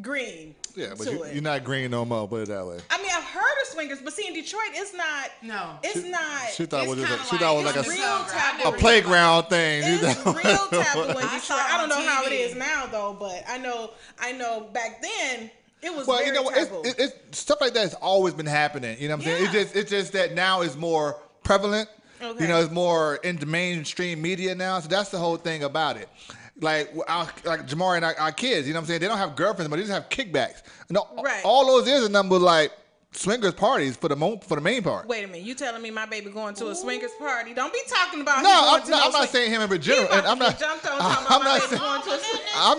green. Yeah, but you're not green no more. Put it that way. I mean, I've heard of swingers, but see, in Detroit, it's not. No, it's not. She thought it was like a playground thing. It's real taboo in Detroit. I don't know how it is now though, but I know back then. It was very taboo. It's stuff like that has always been happening. You know what I'm saying? It's just that now it's more prevalent. Okay. It's more in the mainstream media now. So that's the whole thing about it. Like Jamari and our kids, you know what I'm saying? They don't have girlfriends, but they just have kickbacks. No, all those is a number like swingers parties for the main part. Wait a minute, you telling me my baby going to a swingers party? Don't be talking about I'm not saying him in general. I'm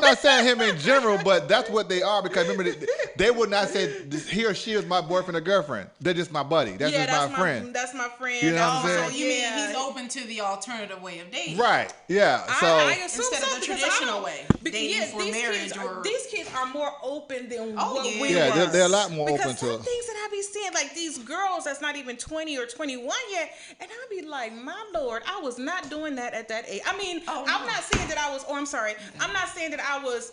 not saying him in general, but that's what they are because remember they would not say he or she is my boyfriend or girlfriend. They're just my buddy. That's just my friend. That's my friend. You know what I'm saying? So you mean he's open to the alternative way of dating? Right. Yeah. So I assume instead of the traditional way, dating for marriage these kids are more open than what we were. Yeah, they're a lot more open to it. Things that I be seeing, like these girls that's not even 20 or 21 yet, and I be like, my Lord, I was not doing that at that age. I mean, I'm not saying that I was, I'm not saying that I was,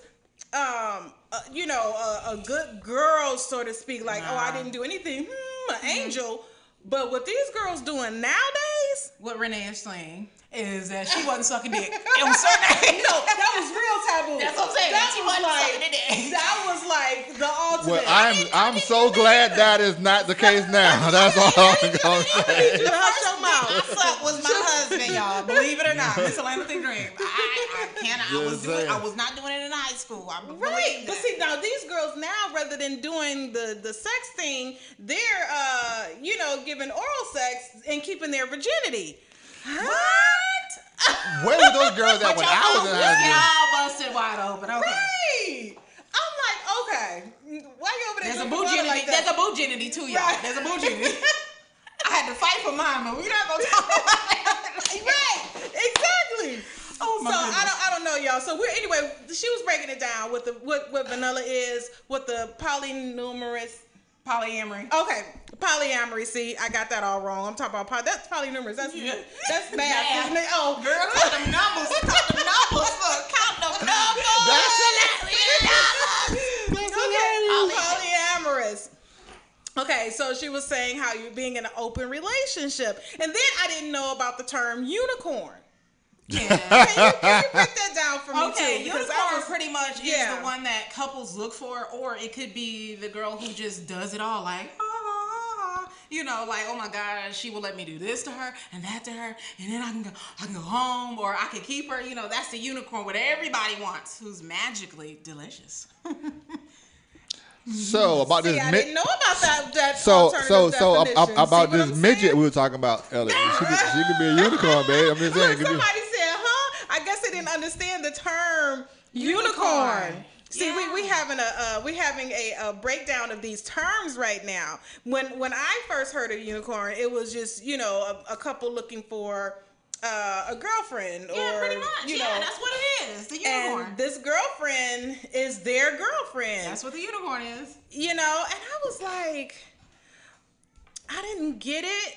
a good girl, so to speak, like, I didn't do anything, an angel, but what these girls doing nowadays, what Renee is saying is that she wasn't sucking dick. It was certain age. No, that was real taboo. That's what I'm saying. That was like the ultimate. Well, I'm so glad that is not the case now. That's all I'm gonna say. Hush your mouth. My suck was my husband, y'all. Believe it or not, Miss Atlanta Dream. I was not doing it in high school. Right, but see now these girls now, rather than doing the sex thing, they're giving oral sex and keeping their virginity. What? Where were those girls at when I was in high school? Y'all busted wide open. Okay. Right. I'm like, okay, why you over there? There's a bouginity too, y'all. Right. There's a bouginity. I had to fight for mine, but we're not gonna talk about it. Right. Exactly. Oh my goodness. I don't know, y'all. So she was breaking it down with what vanilla is, what the polyamory. Okay, polyamory. See, I got that all wrong. I'm talking about that's polynumerous. That's math. Isn't it? Oh, girl, count them numbers. Count them numbers. Count them numbers. Polyamorous. Okay, so she was saying how you're being in an open relationship, and then I didn't know about the term unicorn. Yeah. Can you break that down for me too? Unicorn pretty much is the one that couples look for, or it could be the girl who just does it all, like, like, oh my God, she will let me do this to her and that to her, and then I can go home, or I can keep her. That's the unicorn, what everybody wants, who's magically delicious. So about this, I didn't know about that. So about this midget we were talking about, Elliot. She could be a unicorn, babe. I'm just saying. Somebody said, "Huh?" I guess they didn't understand the term unicorn. See, we having a breakdown of these terms right now. When I first heard of unicorn, it was just a couple looking for a girlfriend, Yeah, or pretty much. you Yeah, know, that's what it is. The unicorn. And this girlfriend is their girlfriend. That's what the unicorn is. You know, and I was like, I didn't get it.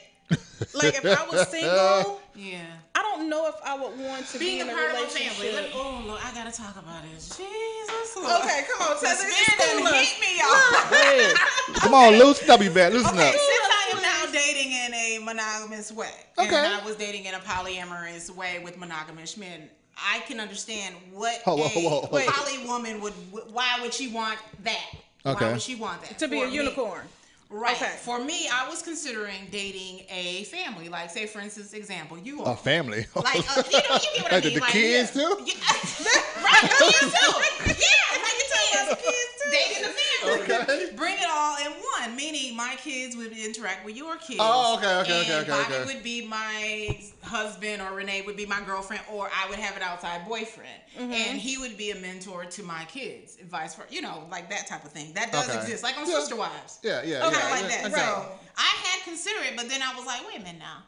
Like, if I was single, yeah, I don't know if I would want to be in a relationship. Oh, Lord, I gotta talk about this. Jesus, Lord. Okay, come on, tell Spirit done hit me, y'all. Hey, come on, loosen up, Yvette. Loosen Okay, up. since I am now dating in a monogamous way, Okay. and I was dating in a polyamorous way with monogamous men, I can understand what Whoa. a poly woman would. Why would she want that? Okay. Why would she want that? To be For a me. unicorn. Right. Okay. For me, I was considering dating a family. Like, say, for instance, example, you are. A family. Like, you get what I Like mean. the Like, kids too? Right, the kids too. Yeah, like the kids too. Dating the family. Okay. Bring it all in one, meaning my kids would interact with your kids. Oh, okay. And Bobby would be my husband, or Renee would be my girlfriend, or I would have an outside boyfriend. Mm-hmm. And he would be a mentor to my kids, and vice versa. You know, like that type of thing. That does Okay. exist, like on Sister Wives. Yeah. Okay, like that. Okay. So I had considered it, but then I was like, wait a minute now.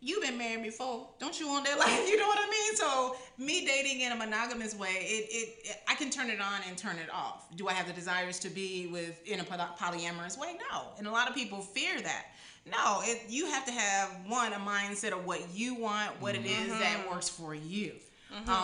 You've been married before. Don't you want that life? You know what I mean? So me dating in a monogamous way, it I can turn it on and turn it off. Do I have the desires to be in a polyamorous way? No. And a lot of people fear that. No, you have to have a mindset of what you want, what it is that works for you.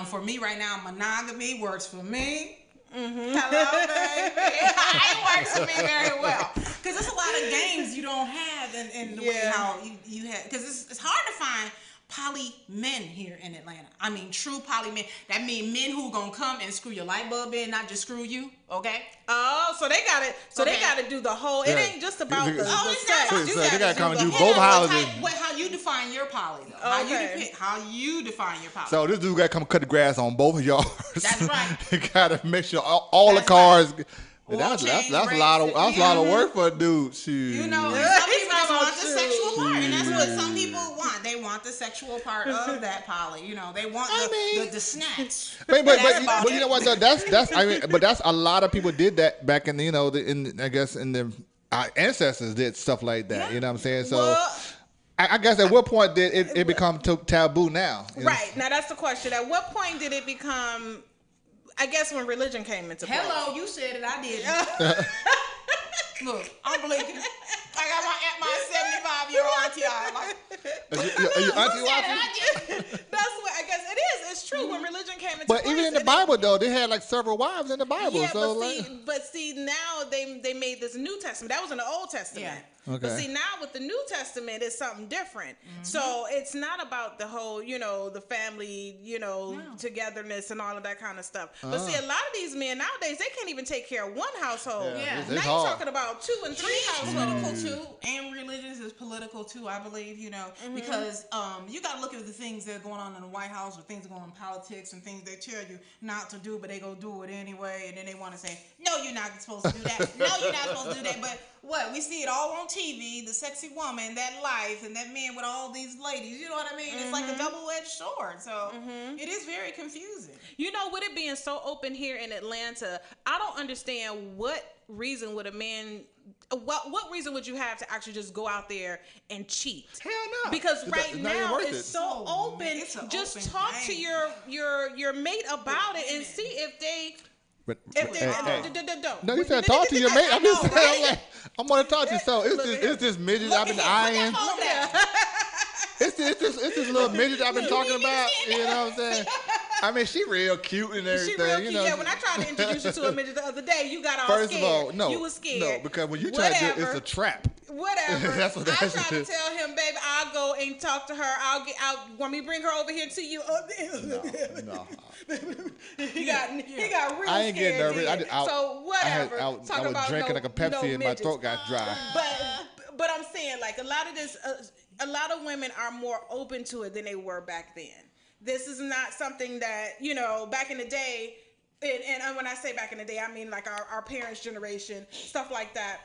For me right now, monogamy works for me. Hello, baby. It works for me very well. Because there's a lot of games you don't have in the way how you have. Because it's hard to find poly men here in Atlanta. I mean, true poly men. That mean men who gonna come and screw your light bulb in, not just screw you. Okay. Oh, so they got it. So they got to do the whole. It ain't just about the sex. So they got to come and do both houses. How you define your poly though? How you define your poly? So this dude got to come cut the grass on both of yards. That's right. He got to make sure all the cars. Right. That's a lot of work for a dude. Shoot. You know, some people just want the sexual part, and that's what some people want. They want the sexual part of that poly. You know, they want the snacks. But you know what though? That's a lot of people did that back in the our ancestors did stuff like that. You know what I'm saying? So I guess at what point did it become taboo now? Right. Now that's the question. At what point did it become? I guess when religion came into play. Hello, you said it. I did. Look, I'm blinking. I got my 75-year-old auntie out. Are you auntie watching? That's what I guess it is. It's true when religion came into But play. even in the Bible though, they had like several wives in the Bible. Yeah, so but see now they made this New Testament. That was in the Old Testament. Yeah. Okay. But see now with the New Testament it's something different. So it's not about the whole, the family, togetherness and all of that kind of stuff. But see, a lot of these men nowadays, they can't even take care of one household. Yeah. Now you're talking about 2 and 3 households. Political too, and religious is political too, I believe, because you got to look at the things that are going on in the White House, or things that go on in politics, and things they tell you not to do, but they go do it anyway, and then they want to say, no, you're not supposed to do that. No, you're not supposed to do that. But what? We see it all on TV, the sexy woman, that life, and that man with all these ladies. You know what I mean? It's like a double-edged sword. So it is very confusing. With it being so open here in Atlanta, I don't understand what reason would a man... What reason would you have to actually just go out there and cheat? Hell no. Because right It's not even now worth it's it. so open. It's an just open talk game. to your mate about it and see if they... But, don't. No, you said talk to your mate. I'm just saying, I'm gonna talk to you. So it's this midget I've been eyeing. It's this little midget I've been talking about. You know what I'm saying? I mean, she real cute and everything. She real cute. You know? Yeah, when I tried to introduce you to a midget the other day, you got all First scared. of all, no. You was scared. No, because when you try to do it, it's a trap. Whatever. That's what I that tried to is. tell him, baby, I'll go and talk to her. Want me to bring her over here to you? No. He got real I ain't getting scared nervous. then. So whatever. I was drinking like a Pepsi and my midgets. throat got dry. But I'm saying, like, a lot of women are more open to it than they were back then. This is not something that, back in the day, and when I say back in the day, I mean like our parents' generation, stuff like that.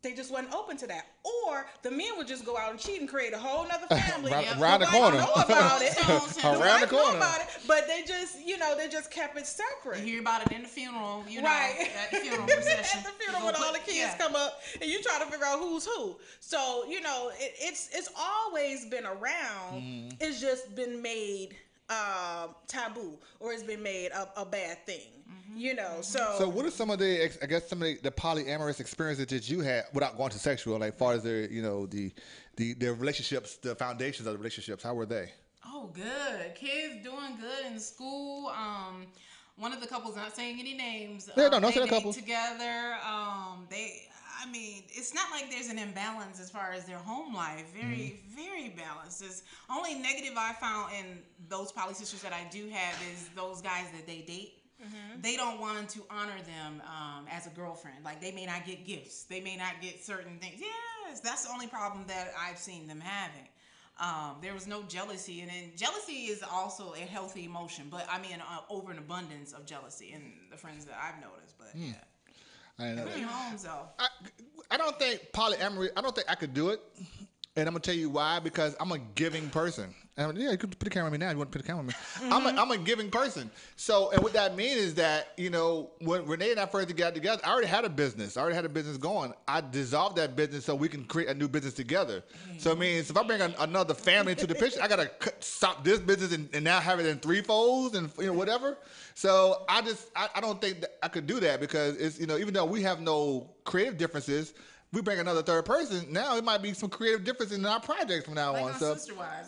they just wasn't open to that. Or the men would just go out and cheat and create a whole nother family. Around the corner. Know about it. Around the corner. Know about it, but they just, they just kept it separate. You hear about it in the funeral, right. At the funeral procession. At the funeral when all the kids come up and you try to figure out who's who. So, it's always been around. It's just been made taboo, or it's been made a bad thing. So what are some of the polyamorous experiences that you had without going to sexual, like far as their the relationships, the foundations of the relationships, how were they? Oh, good. Kids doing good in school. One of the couples, not saying any names, don't say they the couple together. It's not like there's an imbalance as far as their home life. Very, very balanced. The only negative I found in those poly sisters that I do have is those guys that they date. They don't want to honor them as a girlfriend. Like, they may not get gifts. They may not get certain things. Yes, that's the only problem that I've seen them having. There was no jealousy, and then jealousy is also a healthy emotion. But I mean, over an abundance of jealousy in the friends that I've noticed. But yeah, I know. Homes though. I don't think polyamory. I don't think I could do it, and I'm gonna tell you why. Because I'm a giving person. You could put the camera on me now. You want to put the camera on me? I'm a giving person. So, and what that means is that when Renee and I first got together, I already had a business. Going. I dissolved that business so we can create a new business together. So it means if I bring another family into the picture, I gotta stop this business and now have it in threefolds and whatever. So I don't think that I could do that because it's even though we have no creative differences. We bring another third person. Now it might be some creative difference in our projects from now on. So Sister-wise.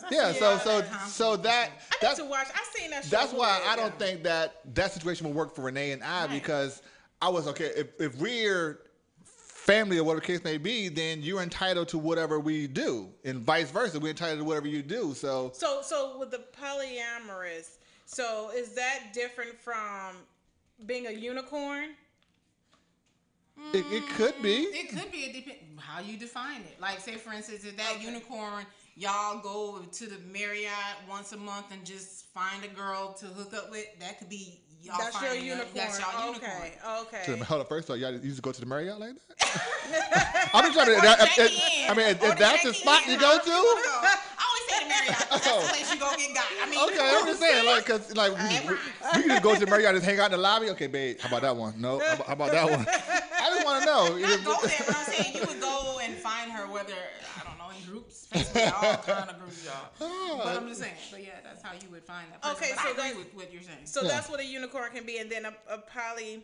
So that's to watch. I seen that show. That's why I don't think that situation will work for Renee and I because I was okay. If we're family or whatever the case may be, then you're entitled to whatever we do, and vice versa. We're entitled to whatever you do. So with the polyamorous, so is that different from being a unicorn? It could be. It could be. It depends how you define it. Like, say, for instance, if that unicorn, y'all go to the Marriott once a month and just find a girl to hook up with, that could be y'all. That's your unicorn. That's y'all unicorn. Okay. So, hold up. First of all, y'all used to go to the Marriott like that? I'm just trying to. If that's the spot you go to. I always say the Marriott. That's the place you go get got. Okay, I'm just saying, because we can just go to the Marriott and hang out in the lobby. Okay, babe, how about that one? No, how about that one? I just want to know. Not go there, but I'm saying you would go and find her, whether, I don't know, in groups, Facebook, all kind of groups, y'all. But I'm just saying. But yeah, that's how you would find that person. Okay, but I agree with what you're saying. So that's what a unicorn can be, and then a poly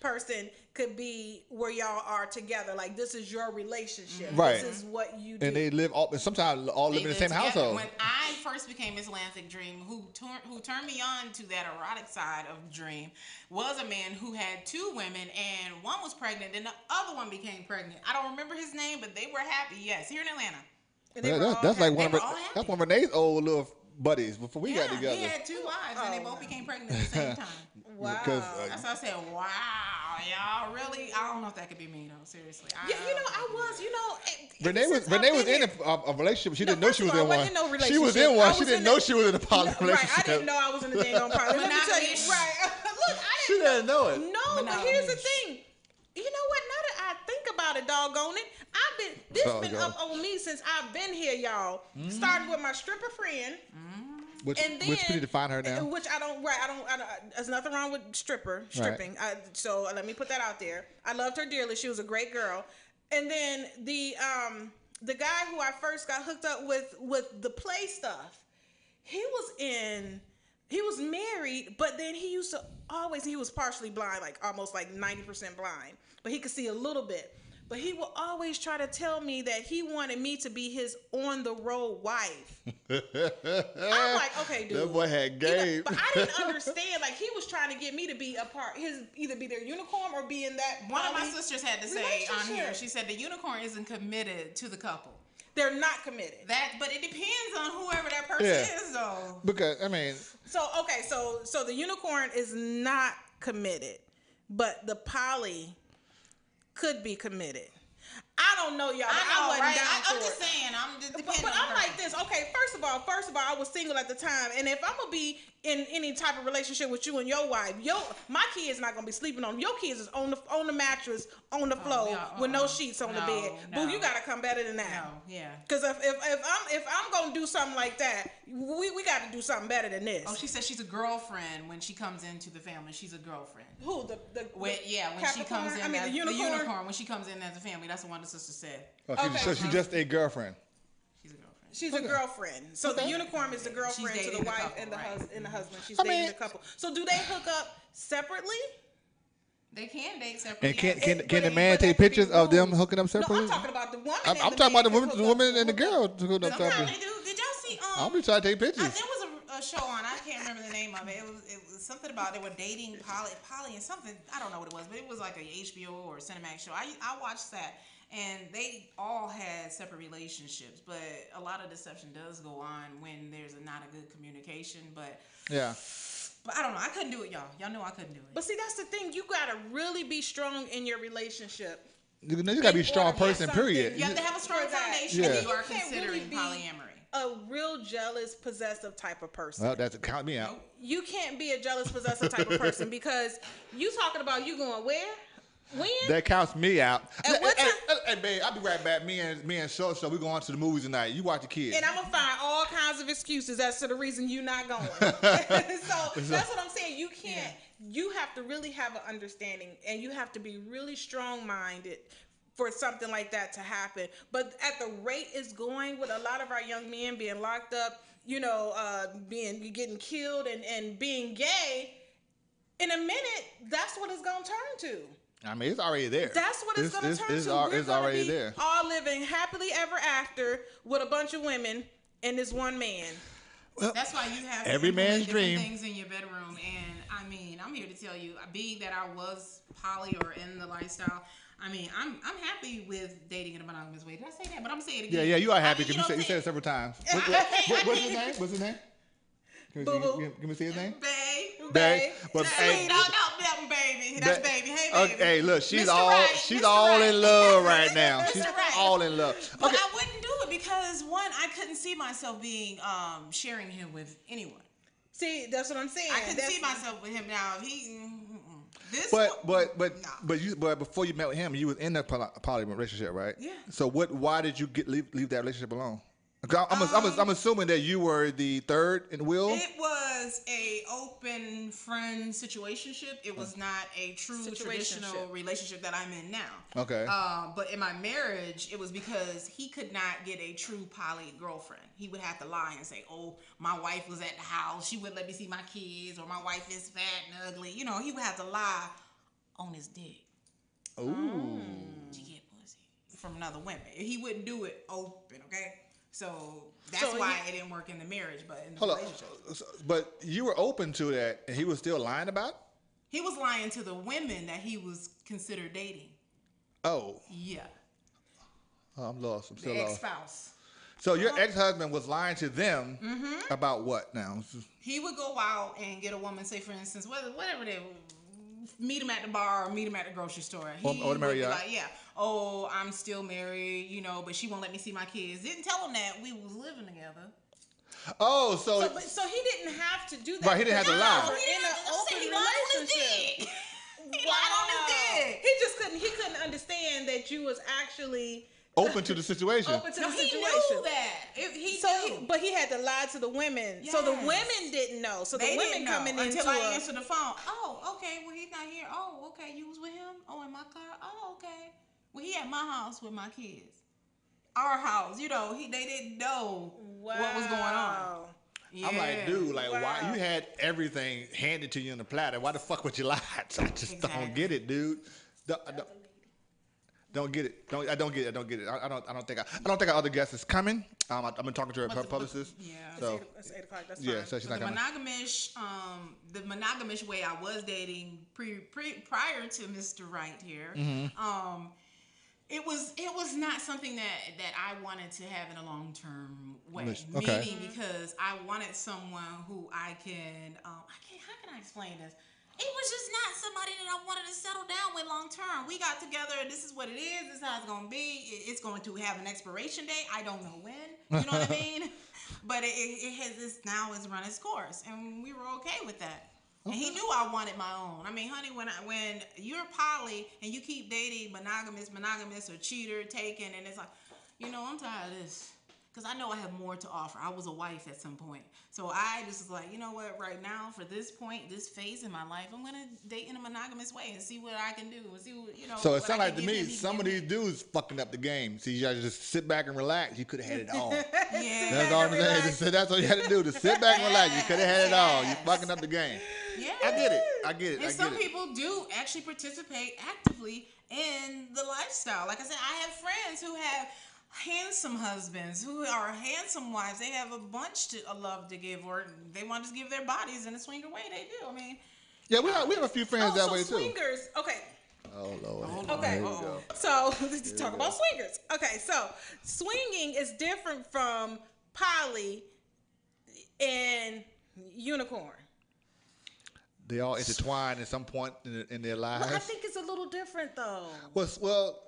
person could be where y'all are together. Like, this is your relationship. Right. This is what you do. And they live sometimes all live in the same household. When I first became Miss Atlantic Dream, who turned me on to that erotic side of Dream was a man who had two women, and one was pregnant and the other one became pregnant. I don't remember his name, but they were happy. Yes, here in Atlanta. That's like one of Renee's old little buddies before we got together. He had two wives and they both became pregnant at the same time. Wow. That's why I said, wow, y'all really? I don't know if that could be me though. Seriously. Renee was in a relationship. She didn't know she was in one. No she was in one. She didn't know she was in a poly relationship. Right. I didn't know I was in a dang on poly. Let me tell you. Right. Look, she didn't know it. No, but here's the thing. You know what? Now that I think about it, doggone it, this been up on me since I've been here, y'all. Started with my stripper friend. Which we need to find her now. Which I don't. There's nothing wrong with stripping. Right. So let me put that out there. I loved her dearly. She was a great girl. And then the guy who I first got hooked up with the play stuff, he was married, but then he was partially blind, like almost like 90% blind, but he could see a little bit. But he would always try to tell me that he wanted me to be his on-the-road wife. I'm like, okay, dude. That boy had game. But I didn't understand. Like, he was trying to get me to be a part, either be their unicorn or be in that. One of my sisters had to say on here, she said the unicorn isn't committed to the couple. They're not committed. But it depends on whoever that person is, though. Because So the unicorn is not committed, but the poly could be committed. I don't know y'all, but I wasn't right? down for I'm just it. saying. I'm just But I'm like this. Okay, first of all, I was single at the time, and if I'm gonna be in any type of relationship with you and your wife, my kids not gonna be sleeping on your kids is on the mattress on the floor with no sheets on the bed. Boo, you gotta come better than that. No, yeah. Because if I'm gonna do something like that, we got to do something better than this. Oh, she says she's a girlfriend when she comes into the family. She's a girlfriend. Who when she comes in, the unicorn. When she comes in as a family, that's what the sister said. Oh, so she's just a girlfriend. She's a girlfriend. So the unicorn is the girlfriend to the wife couple, and the husband. She's dating the couple. So do they hook up separately? They can date separately. And can the man take pictures of them hooking up separately? No, I'm talking about the woman. I'm talking about the woman and the girl hooking up separately. They do. Did y'all see? I'm just trying to take pictures. There was a show on. I can't remember the name of it. It was something about they were dating Polly and something. I don't know what it was, but it was like a HBO or Cinemax show. I watched that. And they all had separate relationships, but a lot of deception does go on when there's not a good communication. But yeah, but I don't know. I couldn't do it, y'all. Y'all know I couldn't do it. But see, that's the thing. You gotta really be strong in your relationship. You gotta be a strong person. Period. You have to have a strong foundation. Yeah. If you are considering polyamory. A real jealous, possessive type of person. Well, that's count me out. You can't be a jealous, possessive type of person because you talking about you going where. When? That counts me out. Hey, babe, I'll be right back. Me and So we going to the movies tonight. You watch the kids. And I'm gonna find all kinds of excuses as to the reason you're not going. So that's what I'm saying. You can't. Yeah. You have to really have an understanding, and you have to be really strong-minded for something like that to happen. But at the rate it's going with a lot of our young men being locked up, getting killed and being gay, in a minute, that's what it's gonna turn to. I mean, it's already there. That's what it's going to turn to. It's already there. All living happily ever after with a bunch of women and this one man. Well, that's why you have every man's dream things in your bedroom. And I mean, I'm here to tell you, being that I was poly or in the lifestyle, I mean, I'm happy with dating in a monogamous way. Did I say that? But I'm saying it again. Yeah, you are happy because you said it several times. What's his name? What's his name? Can we see his name? Babe. But, hey, no, baby. That's baby. Hey, baby. Okay, look, she's Mr. all Right. in love right now. She's all in love. But I wouldn't do it because one, I couldn't see myself being sharing him with anyone. See, that's what I'm saying. I couldn't see myself with him now. But before you met with him, you was in a poly relationship, right? Yeah. So why did you leave that relationship alone? I'm assuming that you were the third in will. It was a open friend situationship. It was not a true traditional relationship that I'm in now. Okay. But in my marriage, it was because he could not get a true poly girlfriend. He would have to lie and say, "Oh, my wife was at the house. She wouldn't let me see my kids," or "My wife is fat and ugly." You know, he would have to lie on his dick. Ooh. To get pussy from another woman. He wouldn't do it open. Okay. So that's why it didn't work in the marriage, but in the relationship. But you were open to that, and he was still lying about it? He was lying to the women that he was considered dating. Oh. Yeah. Oh, I'm lost. I'm still the lost. ex-spouse. So your ex-husband was lying to them about what now? He would go out and get a woman, say for instance, whatever they meet him at the bar or meet him at the grocery store. He would be like, "Oh, I'm still married, but she won't let me see my kids." Didn't tell him that we was living together. Oh, so he didn't have to do that. Right, he didn't have to lie. In an open relationship. Wow. He couldn't understand that you was actually open to the situation. He knew that. But he had to lie to the women. Yes. So the women didn't know. So the women coming in until I answered the phone. Oh, okay. Well, he's not here. Oh, okay. You was with him? Oh, in my car? Oh, okay. Well, he at my house with my kids. Our house. They didn't know what was going on. Yeah. I'm like, dude, why you had everything handed to you on the platter? Why the fuck would you lie? I just don't get it, dude. Don't get it. I don't get it. I don't think our other guest is coming. I've been talking to her publicist. Yeah. So it's 8 o'clock. That's fine. Yeah. So she's not coming. The monogamish way I was dating prior to Mr. Right here. Mm-hmm. It was not something that I wanted to have in a long-term way. Okay. Meaning because I wanted someone who I can how can I explain this? It was just not somebody that I wanted to settle down with long term. We got together, and this is what it is. This is how it's going to be. It's going to have an expiration date. I don't know when. You know what I mean? But it has this now has run its course, and we were okay with that. Okay. And he knew I wanted my own. I mean, honey, when you're poly and you keep dating monogamous or cheater, taken, and it's like, I'm tired of this. Because I know I have more to offer. I was a wife at some point. So I just was like, you know what, right now, for this point, this phase in my life, I'm going to date in a monogamous way and see what I can do. And see what, So it sounds like to me, some of these dudes fucking up the game. See, you guys just sit back and relax. You could have had it all. Yeah. That's all I'm saying. That's all you had to do. To sit back and relax. You could have had it all. You fucking up the game. Yeah. I get it. And some people do actually participate actively in the lifestyle. Like I said, I have friends who have handsome husbands, who are handsome wives. They have a bunch of love to give, or they want to just give their bodies in a swinger way. They do. I mean, yeah, we have a few friends that way too. Swingers. Okay. Oh Lord. Okay. So let's talk about swingers. Okay. So swinging is different from poly and unicorn. They all intertwine at some point in their lives. Well, I think it's a little different though. Well,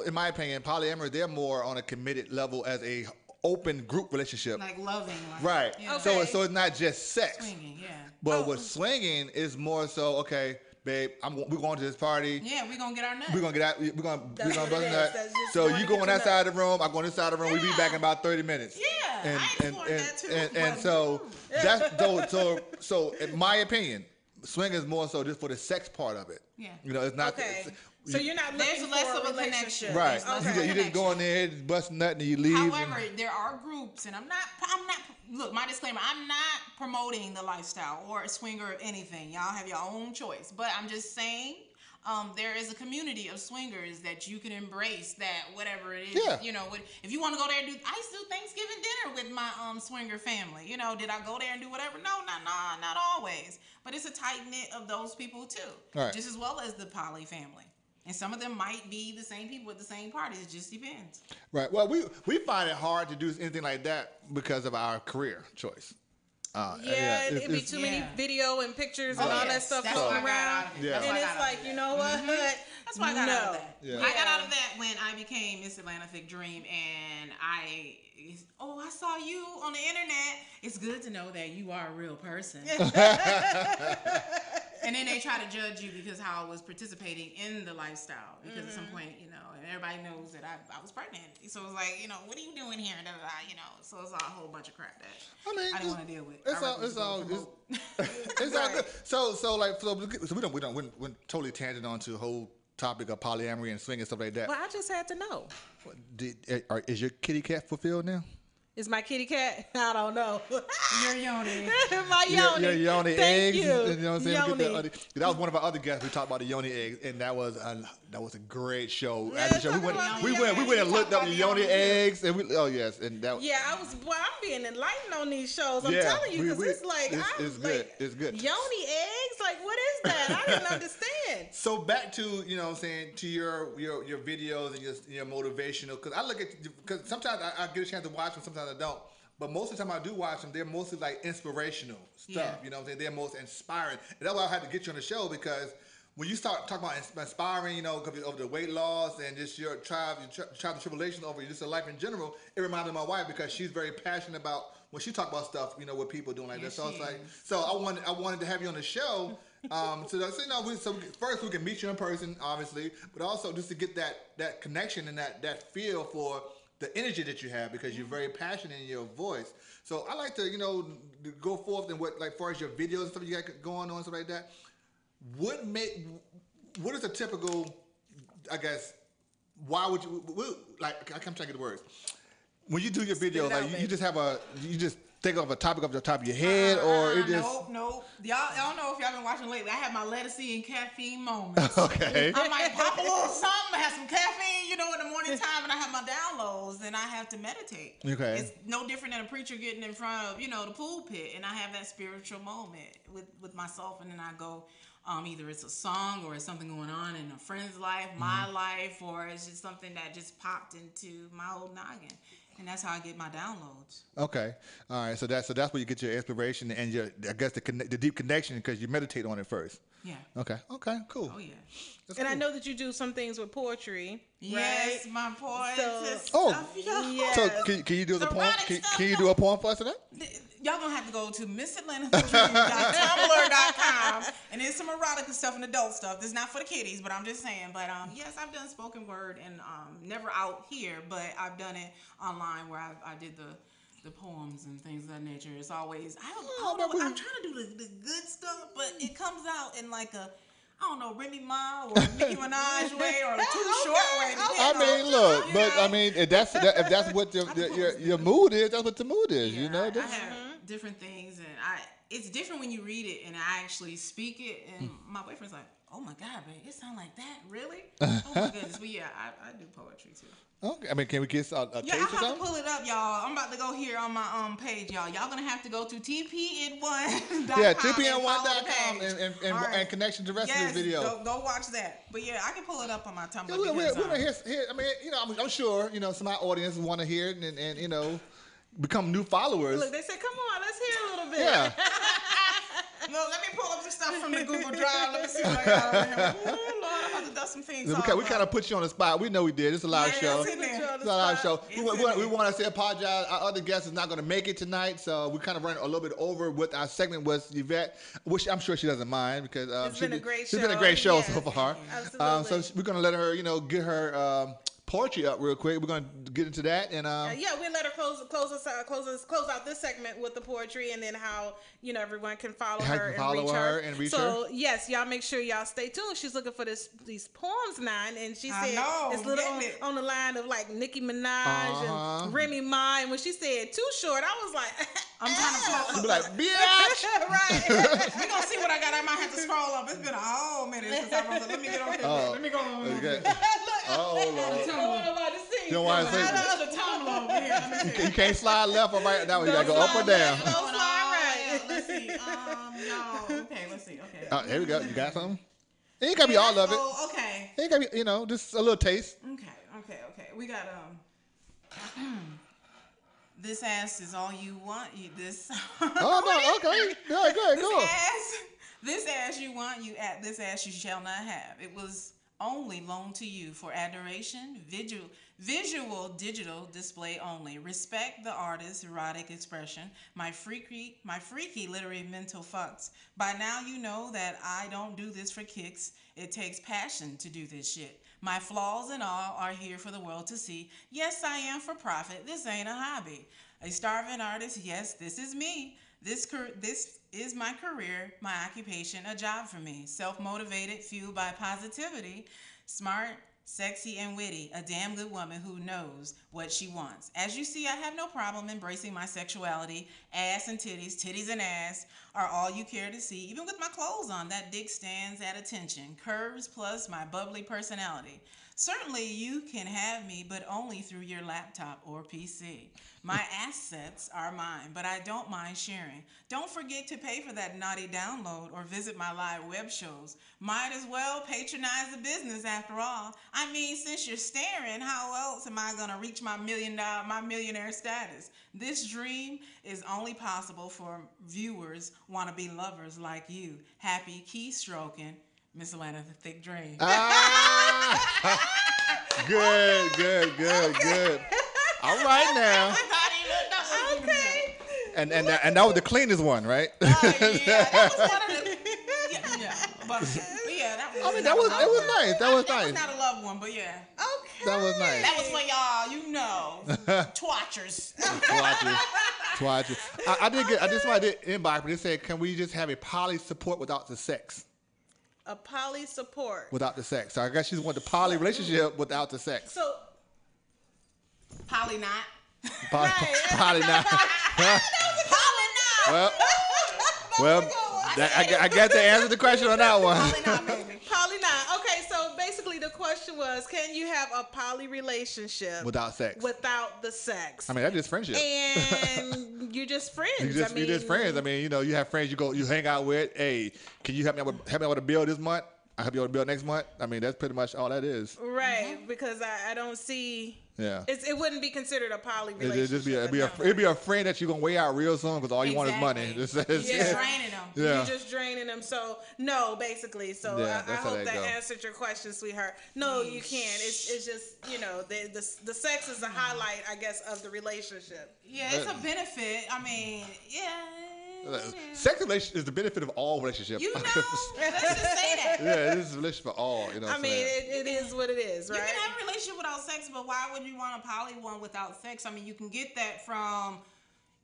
in my opinion, polyamory, they're more on a committed level as a open group relationship. Like loving. Right. Yeah. Okay. So it's not just sex. Swinging, yeah. But with swinging, it's more so, okay, babe, we're going to this party. Yeah, we're going to get our nut. We're going to get out. We're going to bust a nut. So you go on that side of the room, I go on this side of the room. Yeah. We be back in about 30 minutes. Yeah, I explored that too. And so that's so in my opinion, swing is more so just for the sex part of it. Yeah. It's not. Okay. So you're not looking There's less for of a connection. Right. You just go in there, just bust nut, and you leave. However, there are groups, and I'm not. Look, my disclaimer: I'm not promoting the lifestyle or a swinger or anything. Y'all have your own choice, but I'm just saying. There is a community of swingers that you can embrace. That whatever it is, yeah. If you want to go there and I used to do Thanksgiving dinner with my swinger family. Did I go there and do whatever? No, not always. But it's a tight knit of those people too, right. Just as well as the poly family. And some of them might be the same people at the same parties. It just depends. Right. Well, we find it hard to do anything like that because of our career choice. It'd be too many video and pictures and all that stuff going around. And it's like, you know what? That's why I got out of that. Yeah. I got out of that when I became Miss Atlantic Dream, and I saw you on the internet. It's good to know that you are a real person. And then they try to judge you because how I was participating in the lifestyle. Because at some point, and everybody knows that I was pregnant. So it's like, what are you doing here? So it's a whole bunch of crap that I didn't want to deal with. It's all good. So we went totally tangent onto the whole topic of polyamory and swing and stuff like that. Well, I just had to know. Is your kitty cat fulfilled now? Is my kitty cat? I don't know. Your yoni. My yoni. Your yoni Thank eggs. You. You know what I'm saying? Yoni. That was one of our other guests. We talked about the yoni eggs, and that was a great show. Yeah, we went and looked up the yoni eggs, and I'm being enlightened on these shows. I'm telling you, because it's like it's good. Yoni eggs, like what is that? I didn't understand. So back to to your videos and your motivational, because sometimes I get a chance to watch them, sometimes I don't. But most of the time I do watch them, they're mostly like inspirational stuff. Yeah. You know what I'm saying? They're most inspiring. And that's why I had to get you on the show, because when you start talking about inspiring, over the weight loss and just your trial and tribulation over just your life in general, it reminded my wife, because she's very passionate about when she talk about stuff, with people doing like that. So it's like, I wanted to have you on the show. So first we can meet you in person, obviously, but also just to get that connection and that feel for the energy that you have, because you're very passionate in your voice. So I like to, go forth and what, like, far as your videos and stuff you got going on and stuff like that. What is a typical, I guess, why would you, like, I'm trying to get the words. When you do your videos, like, you just think of a topic off the top of your head, or it just... Nope. Y'all don't know if y'all been watching lately. I have my lettucey and caffeine moments. Okay. I might pop a little something, have some caffeine, in the morning time, and I have my downloads, and I have to meditate. Okay. It's no different than a preacher getting in front of, the pulpit, and I have that spiritual moment with myself, and then I go... either it's a song, or it's something going on in a friend's life, my life, or it's just something that just popped into my old noggin. And that's how I get my downloads. Okay, all right. So that's where you get your inspiration and your, I guess, the deep connection because you meditate on it first. Yeah. Okay, cool. Oh yeah. And I know that you do some things with poetry. Yes, right? my poetry. Yes. So can you do the poem? Can you do a poem for us today? Y'all gonna have to go to missatlantacdream.tumblr.com, and there's some erotica stuff and adult stuff. This is not for the kiddies, but I'm just saying. But yes, I've done spoken word and never out here, but I've done it online where I did the poems and things of that nature. It's always I don't know. I'm trying to do the good stuff, but it comes out in like a Remy Ma or Nicki Minaj way or Too Short way. I mean, look, but I mean, if that's what your mood is, that's what the mood is. Yeah, you know. I have different things, and it's different when you read it and I actually speak it. And my boyfriend's like, "Oh my God, babe, it sounds like that, really?" Oh my goodness, but yeah, I do poetry too. Okay, I mean, can we get a taste I of have something? to pull it up, y'all. I'm about to go here on my page, y'all. Y'all gonna have to go to tpn1.com. Yeah, tpn1.com and connection to the rest of this video. Go watch that. But yeah, I can pull it up on my Tumblr. Yeah, we're here. I mean, I'm sure some of our audience want to hear it and become new followers. Look, they said, "Come on, let's hear a little bit." Yeah. Look, let me pull up some stuff from the Google Drive. Let me see what I got over here. Oh, Lord, I'm about to dust some things off. We kind of put you on the spot. We know we did. It's a live show. It's a live show. We want to say apologize. Our other guest is not going to make it tonight, so we kind of ran a little bit over what our segment was, Yvette, which I'm sure she doesn't mind because it's been a great show. It's been a great show so far. Absolutely. So we're going to let her, get her poetry up real quick. We're going to get into that and we'll let her close out this segment with the poetry and then how everyone can follow her and reach her. So yes, y'all make sure y'all stay tuned. She's looking for these poems now, and she said it's little on the line of like Nicki Minaj and Remy Ma, and when she said Too Short, I was like, I'm trying to pull. She'll be like, bitch. Right. We gonna see what I got. I might have to scroll up. It's been a whole minute since I was. Let me get on here. Let me go on. Okay. Oh Lord. I don't want nobody to see. You don't want to see. The Tumblr over here. Let me see. You can't slide left or right now. You gotta go up or down. Don't slide right. Let's see. No. Okay. Let's see. Okay. Here we go. You got something? It ain't gotta be all of it. Oh, okay. It ain't gotta be. Just a little taste. Okay. We got This ass is all you want. This. Oh no. Okay. Yeah, good. Go. This ass you want. This ass you shall not have. It was only loaned to you for adoration, visual digital display only. Respect the artist's erotic expression. My freaky literary mental fucks. By now you know that I don't do this for kicks. It takes passion to do this shit. My flaws and all are here for the world to see. Yes, I am for profit. This ain't a hobby. A starving artist. Yes, this is me. This is my career, my occupation, a job for me. Self-motivated, fueled by positivity, smart, sexy, and witty. A damn good woman who knows what she wants. As you see, I have no problem embracing my sexuality. Ass and titties and ass are all you care to see. Even with my clothes on, that dick stands at attention. Curves plus my bubbly personality. Certainly you can have me, but only through your laptop or PC. My assets are mine, but I don't mind sharing. Don't forget to pay for that naughty download or visit my live web shows. Might as well patronize the business after all. I mean, since you're staring, how else am I gonna reach my millionaire status? This dream is only possible for viewers, wannabe lovers like you. Happy keystroking. Miss Atlanta, the thick dream. Good. All right now. Okay. And that was the cleanest one, right? Yeah, that was one of the. Yeah. But yeah, that was. I mean, that was nice. That was nice. That was not a love one, but yeah. Okay. That was nice. That was for y'all, twatchers. Twatchers. I just wanted to inbox, but they said, can we just have a poly support without the sex? A poly support. Without the sex. So I guess she just wanted the poly relationship without the sex. So. Poly not. Poly not. Poly not. Well, I got to answer the question on that one. Poly not, baby. Poly not. Okay, so basically the question was, can you have a poly relationship without sex? Without the sex. I mean, that's just friendship. And you're just friends. You're just friends. I mean, you have friends you hang out with. Hey, can you help me out with a bill this month? I hope you'll be on next month. I mean, that's pretty much all that is. Right, because I don't see. Yeah. It wouldn't be considered a poly relationship. It'd be a friend that you're gonna weigh out real soon because all you want is money. You're draining them. Yeah. You're just draining them. So no, basically. So I hope that answered your question, sweetheart. No, you can't. It's just the sex is the highlight, I guess, of the relationship. Yeah, it's a benefit. I mean, sex is the benefit of all relationships. Let's just say that. Yeah, it is a relationship for all. I mean, it is what it is, right? You can have a relationship without sex, but why would you want a poly one without sex? I mean, you can get that from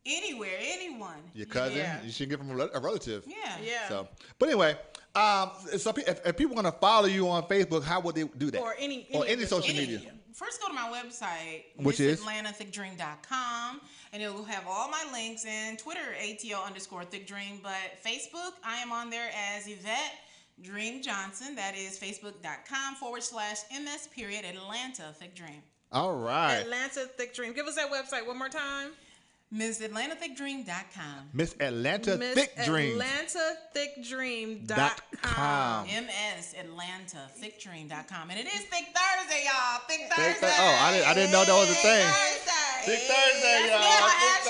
anywhere, anyone. Your cousin, you should get from a relative. Yeah. So, but anyway, so if people want to follow you on Facebook, how would they do that? Or any social media. First, go to my website, which is MissAtlantaThickDream.com, and it will have all my links. And Twitter, ATL_ThickDream. But Facebook, I am on there as Yvette Dream Johnson. That is Facebook.com/MS_Atlanta Thick Dream. All right. Atlanta Thick Dream. Give us that website one more time. MissAtlantaThickDream.com. MissAtlantaThickDream.com. MSAtlantaThickDream.com. And it is Thick Thursday, y'all. Thick Thursday. Oh, I didn't know that was a thing. Thick Thursday, y'all. Thick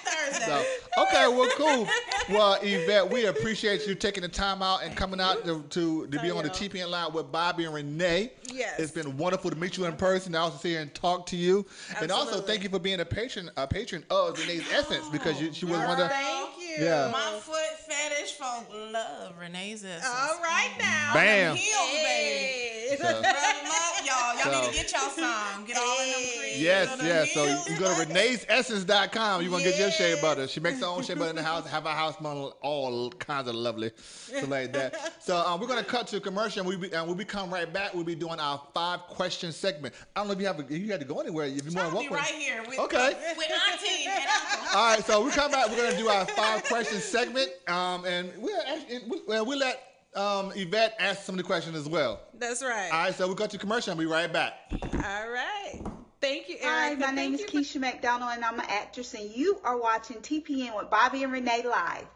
Thursday. So, okay, well, cool. Well, Yvette, we appreciate you taking the time out and coming out to be on the TPN Live with Bobby and Renee. Yes. It's been wonderful to meet you in person. I also sit here and talk to you. Absolutely. And also, thank you for being a patron of Renee's Essence because she was one of the... Thank you. Yeah. My foot fetish folk love Renee's Essence. All right now. Bam. Heels, baby. So, Rub them up, y'all. Y'all need to get y'all some. Get all in them creams. yes. So you go to Renee'sEssence.com. You're going to get your shea butter. She makes her own shea butter in the house. Have our house smell all kinds of lovely. So like that. So we're going to cut to a commercial. And when we come right back, we'll be doing our 5-question segment. I don't know if you had to go anywhere. If you want to walk right here with Auntie and Uncle. All right. So we come back. We're going to do our 5-question segment. And we'll let Yvette ask some of the questions as well. That's right. All right. So we'll cut to commercial and we'll be right back. All right. Thank you, Erica. Hi, my name is Keisha McDonald, and I'm an actress, and you are watching TPN with Bobby and Renee Live.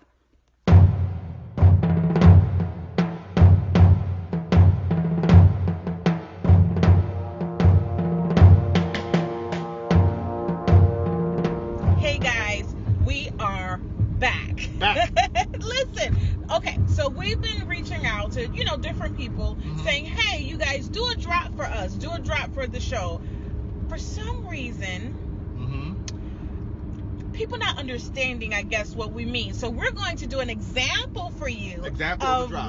Hey, guys, we are back. Listen, okay, so we've been reaching out to, different people saying, hey, you guys, do a drop for us. Do a drop for the show. For some reason, people not understanding, I guess, what we mean. So we're going to do an example for you of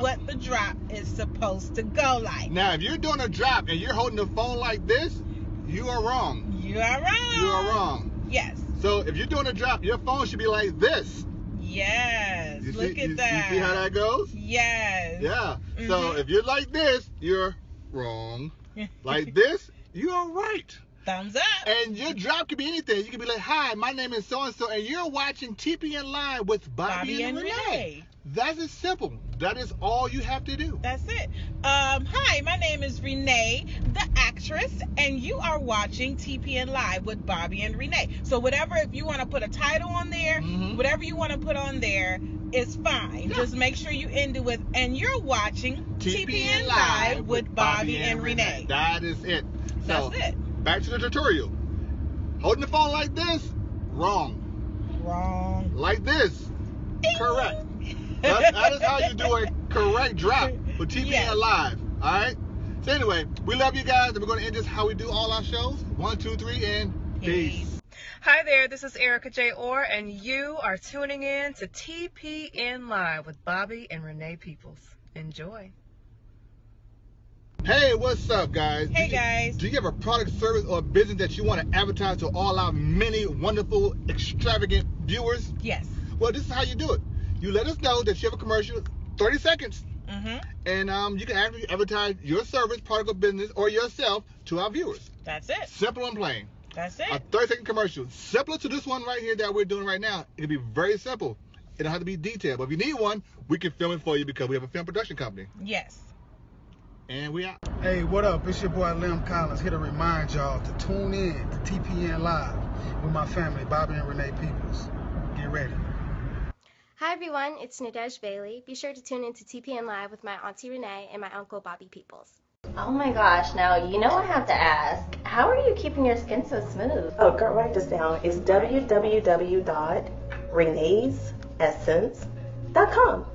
what the drop is supposed to go like. Now, if you're doing a drop and you're holding the phone like this, you are wrong. You are wrong. You are wrong. Yes. So if you're doing a drop, your phone should be like this. Yes. Look at that. You see how that goes? Yes. Yeah. So if you're like this, you're wrong. Like this, you're right. Thumbs up. And your drop could be anything. You could be like, hi, my name is so-and-so, and you're watching TPN Live with Bobby and Renee. That's as simple. That is all you have to do. That's it. Hi, my name is Renee, the actress, and you are watching TPN Live with Bobby and Renee. So whatever, if you want to put a title on there, whatever you want to put on there is fine. Yeah. Just make sure you end it with, and you're watching TPN Live with Bobby and Renee. That is it. That's it. Back to the tutorial. Holding the phone like this, wrong. Wrong. Like this, correct. That is how you do a correct drop for TPN Live. All right. So anyway, we love you guys, and we're going to end this how we do all our shows. 1, 2, 3, and peace. Hi there, this is Erica J. Orr, and you are tuning in to TPN Live with Bobby and Renee Peoples. Enjoy. Hey, what's up, guys? Hey, guys. Do you have a product, service, or business that you want to advertise to all our many wonderful, extravagant viewers? Yes. Well, this is how you do it. You let us know that you have a commercial, 30 seconds. And you can actually advertise your service, product, or business, or yourself to our viewers. That's it. Simple and plain. That's it. A 30-second commercial. Similar to this one right here that we're doing right now. It'll be very simple. It don't have to be detailed. But if you need one, we can film it for you because we have a film production company. Yes. And we out. Hey, what up? It's your boy Lim Collins here to remind y'all to tune in to TPN Live with my family, Bobby and Renee Peoples. Get ready. Hi everyone, it's Nadej Bailey. Be sure to tune in to TPN Live with my Auntie Renee and my Uncle Bobby Peoples. Oh my gosh, now you know I have to ask, how are you keeping your skin so smooth? Oh, girl, write this down. It's www.reneesessence.com.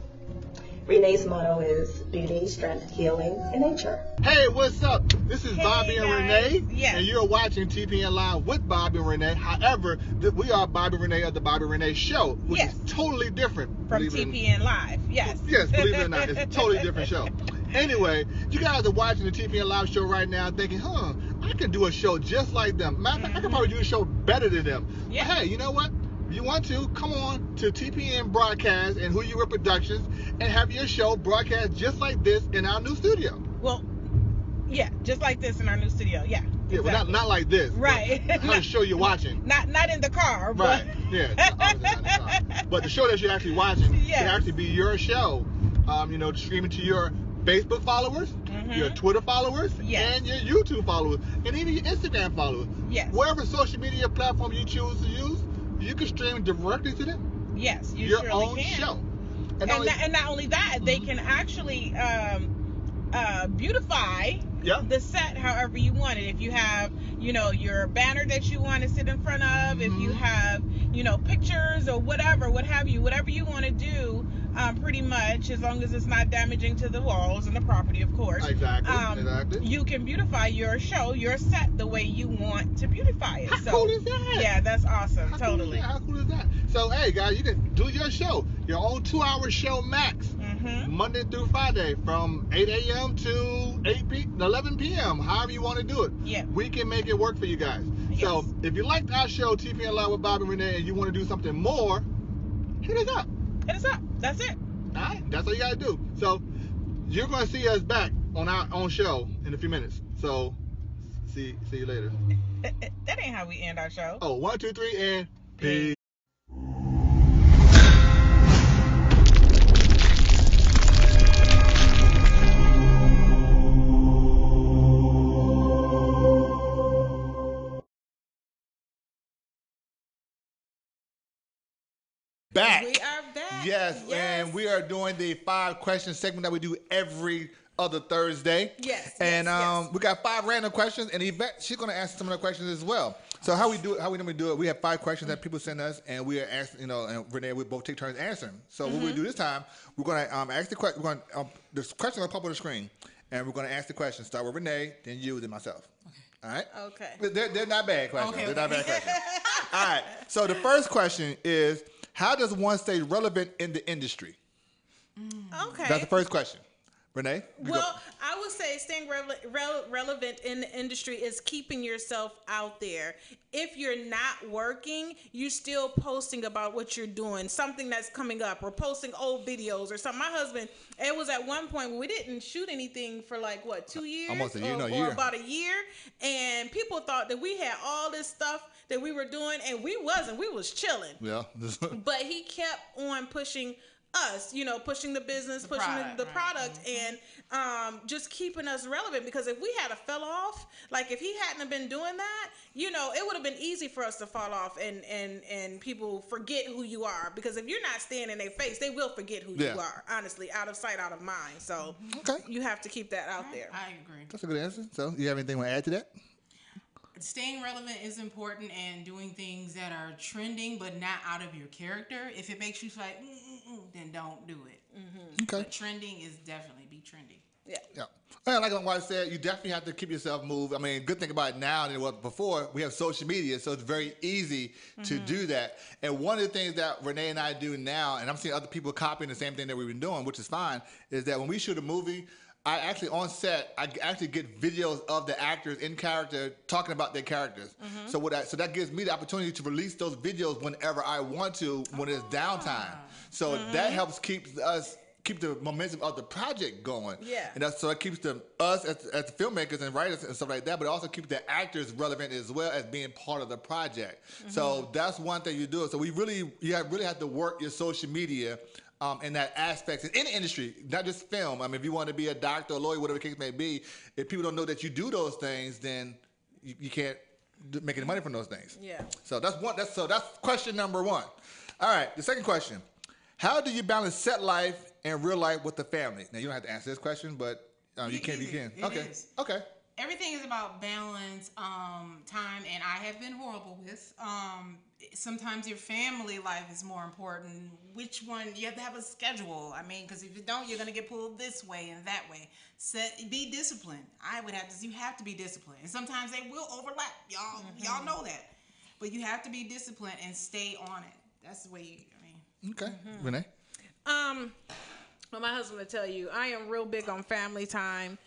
Renee's motto is beauty, strength, healing, and nature. Hey, what's up? This is Bobby and guys. Renee, Yes. and you're watching TPN Live with Bobby and Renee. However, we are Bobby Renee of the Bobby Renee Show, which Yes. is totally different. From TPN Live, yes. Yes, believe it or not, it's a totally different show. Anyway, you guys are watching the TPN Live show right now thinking, I can do a show just like them. Matter of fact, I can probably do a show better than them. Yeah. But hey, you know what? If you want to, come on to TPN Broadcast and Who You Were Productions and have your show broadcast just like this in our new studio. Well, yeah, just like this in our new studio, yeah. Yeah, exactly. well, not like this. Right. How the show you're watching. Not in the car, but... Right, yeah. Obviously not in the car. But the show that you're actually watching Yes. can actually be your show. Streaming to your Facebook followers, your Twitter followers, Yes. and your YouTube followers, and even your Instagram followers. Yes. Whatever social media platform you choose to use, you can stream directly to them. Yes, you your surely own can. show. And not only that, they can actually beautify the set however you want it. If you have, your banner that you want to sit in front of, if you have, pictures or whatever you want to do, pretty much, as long as it's not damaging to the walls and the property, of course. Exactly. You can beautify your show, your set, the way you want to beautify it. How cool is that? Yeah, that's awesome. Totally. How cool is that? So, hey, guys, you can do your show, your own 2-hour show max, Monday through Friday from 8 a.m. to 11 p.m., however you want to do it. Yeah. We can make it work for you guys. Yes. So, if you liked our show, TPN Live with Bobby Renee, and you want to do something more, hit us up. Hit us up. That's it. All right? That's all you got to do. So, you're going to see us back on our own show in a few minutes. So, see you later. That ain't how we end our show. Oh, 1, 2, 3, and peace. Back. We are back. Yes, and we are doing the 5-question segment that we do every other Thursday. Yes. And we got 5 random questions, and Yvette, she's going to answer some of the questions as well. So how we normally do it, we have 5 questions that people send us, and we are asking, and Renee, we both take turns answering. So what we do this time, we're going to ask the question. This question will pop on the screen, and we're going to ask the question. Start with Renee, then you, then myself. All right. Okay. They're not bad questions. Okay. They're not bad questions. All right. So the first question is, how does one stay relevant in the industry? Okay. That's the first question. Renee? Well, I would say staying relevant in the industry is keeping yourself out there. If you're not working, you're still posting about what you're doing, something that's coming up, or posting old videos or something. My husband, it was at one point when we didn't shoot anything for 2 years? Almost a year, or about a year. And people thought that we had all this stuff that we were doing, and we wasn't. We was chilling. Yeah. But he kept on pushing us, pushing the business, pushing the product, and just keeping us relevant. Because if we had fell off, if he hadn't have been doing that, it would have been easy for us to fall off and people forget who you are. Because if you're not staying in their face, they will forget who you are. Honestly, out of sight, out of mind. So you have to keep that out there. I agree. That's a good answer. So you have anything to add to that? Staying relevant is important, and doing things that are trending but not out of your character. If it makes you like, then don't do it. Okay. But trending is definitely be trendy. Yeah. And like my wife said, you definitely have to keep yourself moved. I mean, good thing about it now than it was before, we have social media, so it's very easy to do that. And one of the things that Renee and I do now, and I'm seeing other people copying the same thing that we've been doing, which is fine, is that when we shoot a movie, I actually on set, I actually get videos of the actors in character talking about their characters. So that gives me the opportunity to release those videos whenever I want to, when it's downtime. So that helps keep the momentum of the project going. Yeah. And so it keeps us as the filmmakers and writers and stuff like that, but it also keeps the actors relevant as well as being part of the project. So that's one thing you do. So you really have to work your social media in that aspect in any industry, not just film. I mean, if you want to be a doctor, a lawyer, whatever the case may be, if people don't know that you do those things, then you can't make any money from those things. Yeah. So that's question number 1. All right. The second question: How do you balance set life and real life with the family? Now, you don't have to answer this question, but you can. Okay. Okay. Everything is about balance, time, and I have been horrible with. Sometimes your family life is more important. Which one? You have to have a schedule. I mean, because if you don't, you're going to get pulled this way and that way. Be disciplined. I would have to. You have to be disciplined, and sometimes they will overlap. Y'all know that, but you have to be disciplined and stay on it. That's the way. Okay, Renee. Well, my husband will tell you, I am real big on family time.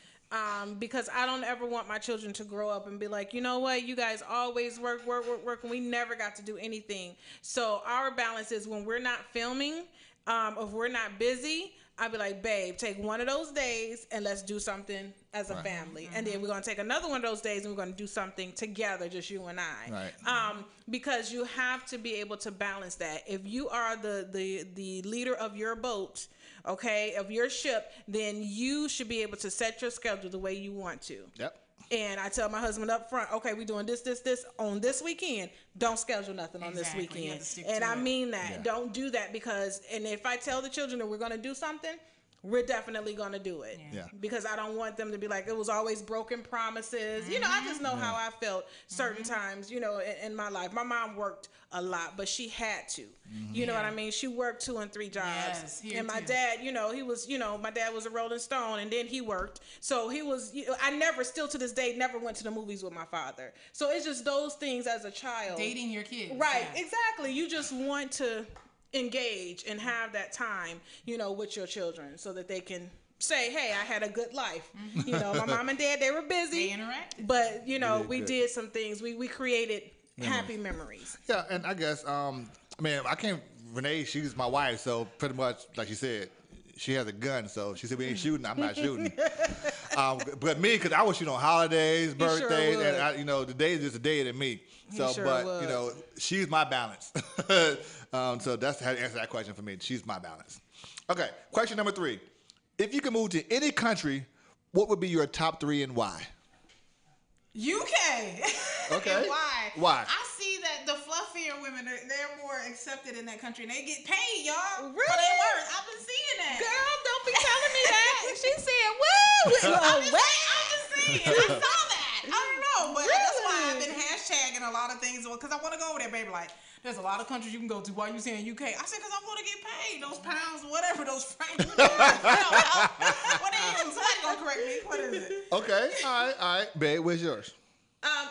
Because I don't ever want my children to grow up and be like, you know what, you guys always work, and we never got to do anything. So our balance is when we're not filming, if we're not busy, I'd be like, babe, take one of those days and let's do something as a family. And then we're going to take another one of those days and we're going to do something together, just you and I. Right. Because you have to be able to balance that. If you are the leader of your boat, okay, of your ship, then you should be able to set your schedule the way you want to. Yep. And I tell my husband up front, okay, we're doing this on this weekend. Don't schedule nothing on this weekend. And I mean that. Yeah. Don't do that and if I tell the children that we're going to do something, we're definitely going to do it. Yeah. Because I don't want them to be like, it was always broken promises. Mm-hmm. I just know how I felt certain times, in my life. My mom worked a lot, but she had to. Mm-hmm. You know what I mean? She worked 2 and 3 jobs. Yes, and my dad, he was, my dad was a Rolling Stone, and then he worked. So he was, I never, still to this day, never went to the movies with my father. So it's just those things as a child. Dating your kids. Right, exactly. You just want to engage and have that time, with your children so that they can say, hey, I had a good life. My mom and dad, they were busy. They interacted. But, we did some things. We created happy memories. Yeah, and I guess, Renee, she's my wife, so pretty much, like you said, she has a gun, so she said we ain't shooting, I'm not shooting. But me, because I was shooting on holidays, birthdays, and the day is just a day to me. So, she's my balance. So that's how to answer that question for me. She's my balance. Okay, question number 3. If you could move to any country, what would be your top 3 and why? UK. Okay. And why? Why? I see that the fluffier women, they're more accepted in that country, and they get paid, y'all. Really? For their work. I've been seeing that. Girl, don't be telling me that. She said, woo. I'm just saying. I saw that. I don't know, but that's why I've been hashtagging a lot of things, because I want to go over there, baby. Like, there's a lot of countries you can go to. Why you saying UK? I said, because I want to get paid. Those pounds, whatever, those francs. What is it? Somebody gonna correct me. What is it? Okay. All right. Babe, where's yours?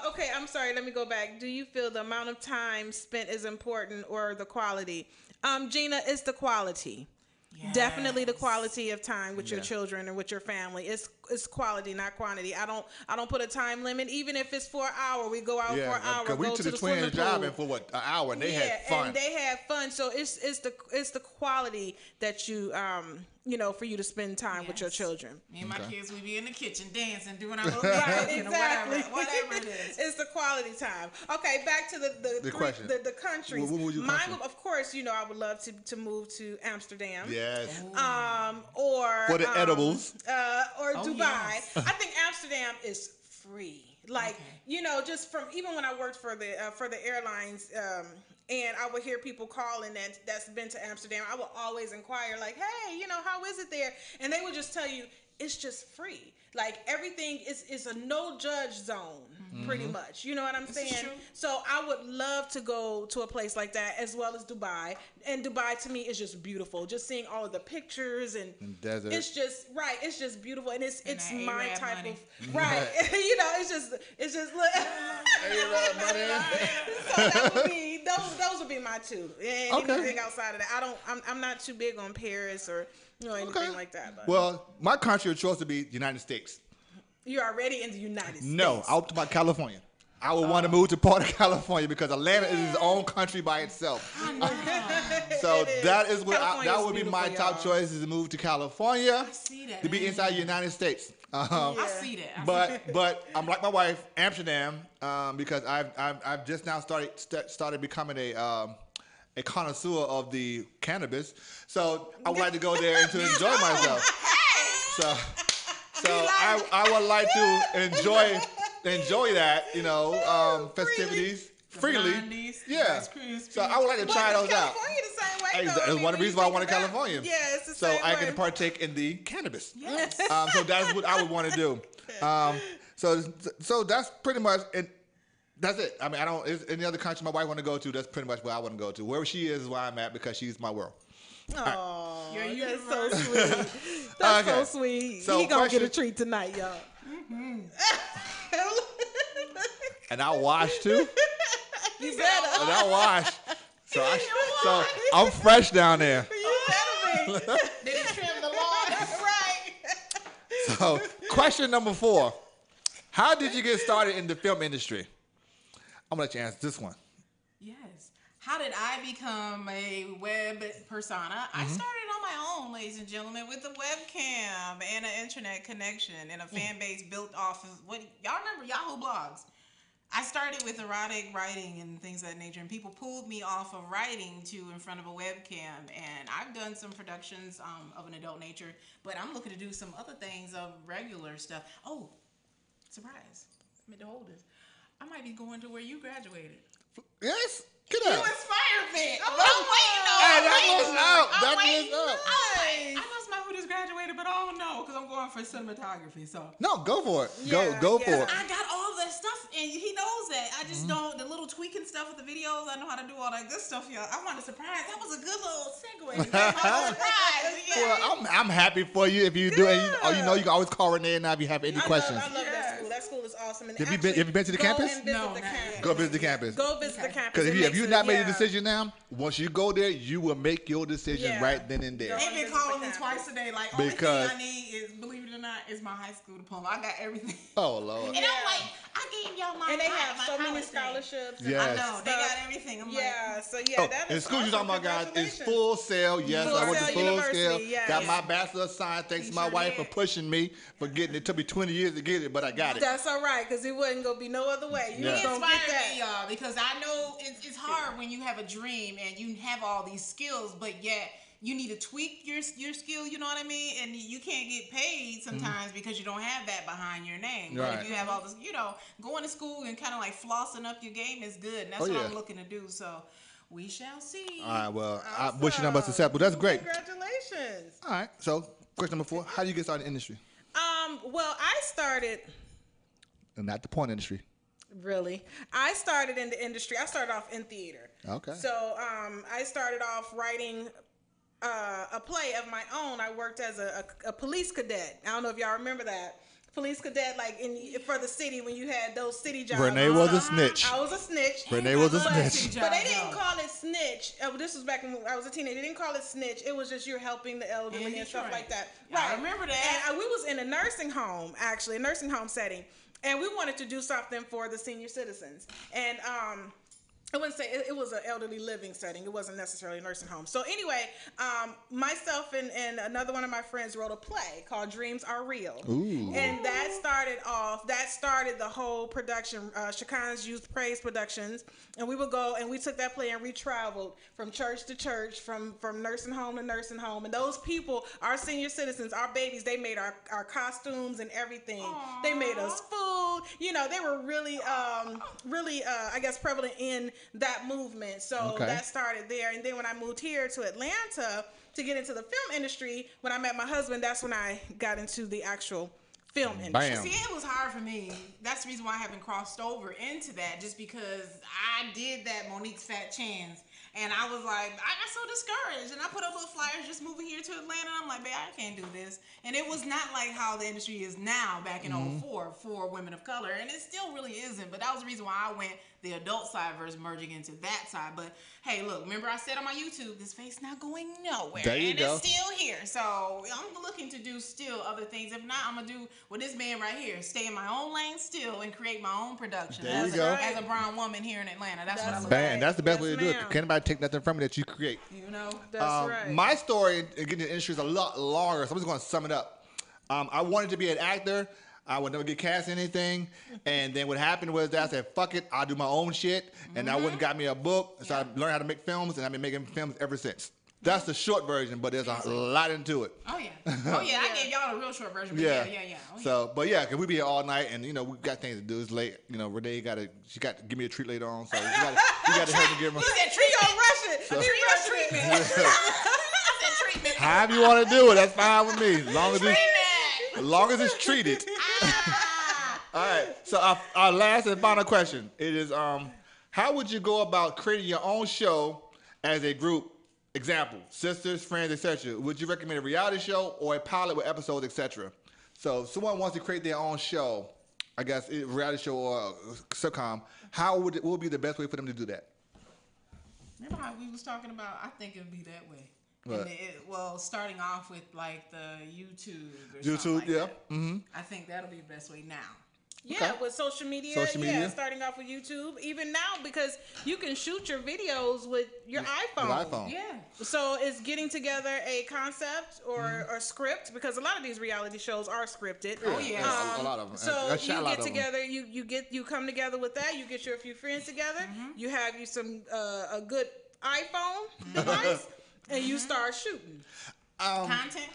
Okay, I'm sorry. Let me go back. Do you feel the amount of time spent is important or the quality? Gina, it's the quality. Yes. Definitely the quality of time with your children and with your family. It's quality, not quantity. I don't put a time limit. Even if it's for an hour, we go out for an hour. Because we took the twins driving for an hour, and they had fun. And they had fun. So it's the quality that you for you to spend time with your children. Me and my kids, we be in the kitchen dancing, doing our little exactly. whatever it is. It's the quality time. Okay, back to the question. The countries. What would you Mine, of course, I would love to move to Amsterdam. Yes. Or for the edibles. Or Dubai. Yes. I think Amsterdam is free. Like, just from even when I worked for the airlines, and I would hear people calling that's been to Amsterdam, I would always inquire, like, hey, how is it there? And they would just tell you, it's just free. Like, everything is a no judge zone, pretty much. You know what I'm saying? So I would love to go to a place like that, as well as Dubai. And Dubai, to me, is just beautiful. Just seeing all of the pictures and desert. It's just It's just beautiful, and it's my type of It's just look. So that would be those would be my 2. And anything outside of that, I'm not too big on Paris or anything like that. But. Well, my country of choice would be the United States. You're already in the United States. No, out to California. I would want to move to part of California because Atlanta is its own country by itself. So that is what that would be my top choice, is to move to California. I see that. To be inside the United States. I see that. But I'm like my wife, Amsterdam, because I've just now started becoming a connoisseur of the cannabis. So I would like to go there and to enjoy myself. So I would like to enjoy that, festivities freely. Blondies, yeah. So I would like to try those out. California the same way. Hey, though. that's one of the reasons why I wanted Think California. Yeah, it's the so same I way. can partake in the cannabis. Yes. So that's what I would want to do. So that's pretty much it. That's it. I mean, I don't. Any other country my wife want to go to? That's pretty much where I want to go to. Wherever she is where I'm at because she's my world. Oh, Right. that's so sweet. That's so sweet. So He gonna get a question- treat tonight, y'all. And I wash too. You better. And I wash. So I'm fresh down there. You better be. Did he trim the lawn? Right. So question number 4: how did you get started in the film industry? I'm gonna let you answer this one. Yes. How did I become a web persona? I started on my own, ladies and gentlemen, with a webcam and an internet connection and a fan base built off of what y'all remember Yahoo blogs. I started with erotic writing and things of that nature, and people pulled me off of writing to in front of a webcam. And I've done some productions of an adult nature, but I'm looking to do some other things of regular stuff. Oh, surprise! I meant to hold this. I might be going to where you graduated. Yes. Get You up. inspired me. I'm waiting on. Hey, that was up. That was up. I know somebody who just graduated, but I don't know because I'm going for cinematography. So No, go for it. Yeah, go yeah. for it. I got all that stuff, and he knows that. I just don't the little tweaking stuff with the videos. I know how to do all that good stuff, y'all. I want to surprise. That was a good little segue. Surprise. Yeah. Well, I'm happy for you if you do. And you know you can always call Renee now if you have any questions. I love that school. That school is awesome. And Have you been to the campus? Go and visit the campus. Go visit the campus. Go visit the campus. Because if It you makes not it- made a yeah. decision now, once you go there, you will make your decision Yeah. right then and there. They've been calling me twice a day. Like, only Because- thing I need is, believe it or not, is my high school diploma. I got everything. Oh Lord. And I'm like, I gave y'all my And they my have so many college thing. scholarships. Yes. I know. They got everything. I'm Yeah, so yeah, Oh, that and is the school you're talking about, guys, is Congratulations. Full Sail. Yes, Full I went to Sail Full University, Sail. yes. Got my bachelor's signed. Thanks to my wife for pushing me for getting it. Took me 20 years to get it, but I got it. That's all right, because it wasn't going to be no other way. You Yeah. was He going to get inspired that. me, y'all, because I know it's hard when you have a dream and you have all these skills, but yet you need to tweak your skill, you know what I mean? And you can't get paid sometimes because you don't have that behind your name. But Right. if you have all this, going to school and kind of like flossing up your game is good. And that's Oh, what yeah. I'm looking to do. So we shall see. All right, well, I wish you nothing but success, but that's great. Congratulations. All right, so question number 4: how do you get started in the industry? Well, I started... And not the porn industry. Really, I started in the industry. I started off in theater. Okay. So I started off writing a play of my own. I worked as a police cadet. I don't know if y'all remember that. Police cadet, like for the city when you had those city jobs. Renee was a snitch. I was a snitch. Renee was a snitch. But they didn't call it snitch. This was back when I was a teenager. They didn't call it snitch. It was just you're helping the elderly and stuff like that. I remember that. And we was in a nursing home, actually, a nursing home setting. And we wanted to do something for the senior citizens. And I wouldn't say it was an elderly living setting. It wasn't necessarily a nursing home. So anyway, myself and another one of my friends wrote a play called Dreams Are Real. Ooh. And that started the whole production, Shekinah's Youth Praise Productions. And we would go and we took that play and we traveled from church to church, from nursing home to nursing home. And those people, our senior citizens, our babies, they made our costumes and everything. Aww. They made us food. They were really, I guess, prevalent in that movement. So that started there. And then when I moved here to Atlanta to get into the film industry, when I met my husband, that's when I got into the actual film industry. Bam. See, it was hard for me. That's the reason why I haven't crossed over into that, just because I did that Monique's Fat Chance. And I was like, I got so discouraged. And I put up little flyers just moving here to Atlanta. And I'm like, babe, I can't do this. And it was not like how the industry is now back in 04 for women of color. And it still really isn't. But that was the reason why I went the adult side versus merging into that side. But hey, look, remember I said on my YouTube, this face not going nowhere. There you and go. it's still here. So I'm looking to do still other things. If not, I'm going to do what this man right here, stay in my own lane still and create my own production. There you go. As a brown woman here in Atlanta. That's what I'm looking Bam. That's the best way to do it. ma'am. Can't anybody take nothing from it that you create. That's right. My story in getting into the industry is a lot longer, so I'm just going to sum it up. I wanted to be an actor. I would never get cast in anything. And then what happened was that I said, fuck it, I'll do my own shit. And I went and got me a book. So I learned how to make films, and I've been making films ever since. That's the short version, but there's a lot into it. Oh yeah. I gave y'all the real short version. But yeah. Oh, so, but yeah, cause we be here all night, and we got things to do. It's late. Renee she got to give me a treat later on, so we got to help me give her. He said treat. You gonna rush it. So, treatment. I said treatment. However you want to do it, that's fine with me. As long as it's treated. All right. So our last and final question. It is how would you go about creating your own show as a group? Example, sisters, friends, etc. Would you recommend a reality show or a pilot with episodes, etc.? So if someone wants to create their own show, I guess a reality show or a sitcom, what would be the best way for them to do that? Remember how we was talking about? I think it would be that way. What? Starting off with like the YouTube or YouTube, something like that. Mm-hmm. I think that'll be the best way now. Yeah, with social media. Starting off with YouTube. Even now, because you can shoot your videos with your iPhone. Yeah. So it's getting together a concept or a script, because a lot of these reality shows are scripted. Oh yeah, a lot of them. So you get together, you come together with that. You get a few friends together. Mm-hmm. You have some a good iPhone device, and you start shooting. Content.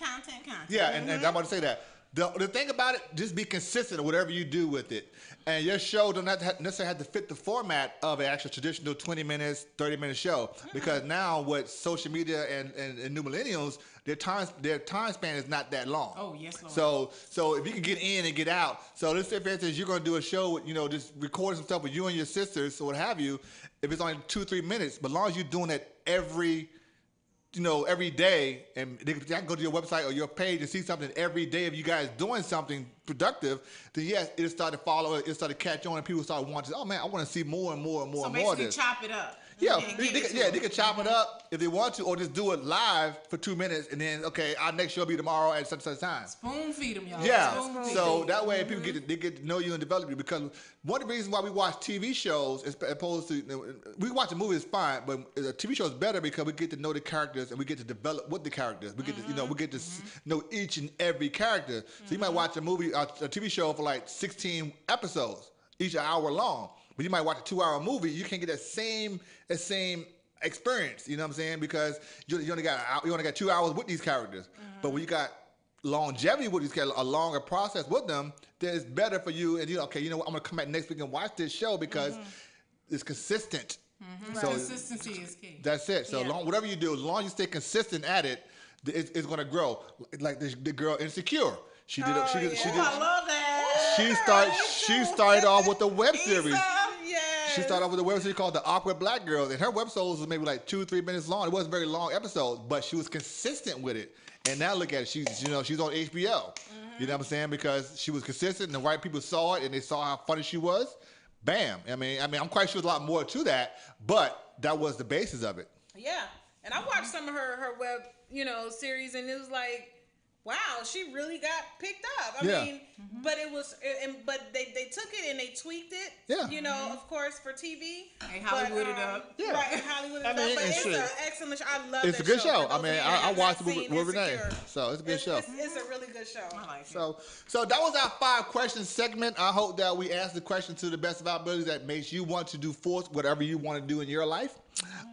Yeah, and I'm about to say that. The thing about it, just be consistent in whatever you do with it. And your show don't necessarily have to fit the format of an actual traditional 20 minutes, 30-minute show. Because now with social media and new millennials, their time span is not that long. Oh, yes, Lord. So if you can get in and get out. So let's say, for instance, you're going to do a show with, just recording some stuff with you and your sisters or what have you. If it's only 2-3 minutes, but as long as you're doing it every day, and they can go to your website or your page and see something every day of you guys doing something productive, then yes, it'll start to follow, it'll start to catch on, and people start wanting, oh man, I want to see more and more and more so and more of this. So basically chop it up. Yeah, they can chop it up if they want to, or just do it live for 2 minutes, and then, okay, our next show will be tomorrow at such time. Spoon feed them, y'all. Yeah, so that way people get to know you and develop you, because one of the reasons why we watch TV shows as opposed to, we watch a movie is fine, but a TV show is better because we get to know the characters and we get to develop with the characters. We get to, we get to know each and every character. So you might watch a TV show for like 16 episodes, each an hour long. But you might watch a 2-hour movie, you can't get that same experience. You know what I'm saying? Because you only got 2 hours with these characters. But when you got longevity with these characters, a longer process with them, then it's better for you. And okay, you know what? I'm gonna come back next week and watch this show because it's consistent. So consistency is key. That's it. So whatever you do, as long as you stay consistent at it, it's gonna grow. Like the girl Insecure. She did. I love that. She started off with a web series. She started off with a web series called The Awkward Black Girls, and her web episodes was maybe like 2-3 minutes long. It wasn't very long episodes, but she was consistent with it. And now look at it. She's on HBO. You know what I'm saying? Because she was consistent, and the right people saw it, and they saw how funny she was. Bam. I mean, I'm quite sure there's a lot more to that, but that was the basis of it. Yeah, and I watched some of her web series, and it was like, wow, she really got picked up. I mean, but it was, but they took it and they tweaked it. Yeah. Of course, for TV. They Hollywooded it up. Yeah. Right, Hollywooded it up. But it's an excellent show. I love it. It's a good show. I mean, I watched it with Renee, so it's a good show. It's a really good show. I like it. So that was our 5 question segment. I hope that we answered the question to the best of our abilities that makes you want to do forth whatever you want to do in your life.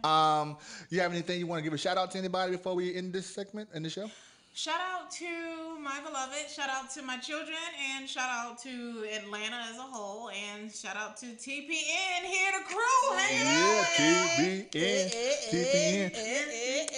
You have anything you want to give a shout out to anybody before we end this segment in the show? Shout out to my beloved, shout out to my children, and shout out to Atlanta as a whole, and shout out to TPN here, the crew. TPN.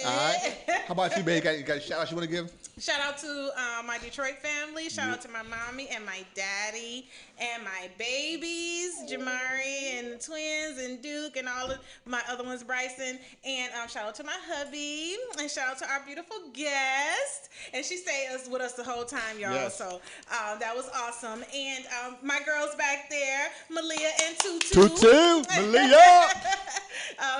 All right. How about you, babe? You got a shout out you want to give? Shout out to my Detroit family. Shout out to my mommy and my daddy and my babies, Jamari and the twins and Duke and all of my other ones, Bryson. And shout out to my hubby, and shout out to our beautiful guest. And she stayed with us the whole time, y'all. Yes. So that was awesome. And my girls back there, Malia and Tutu. Malia.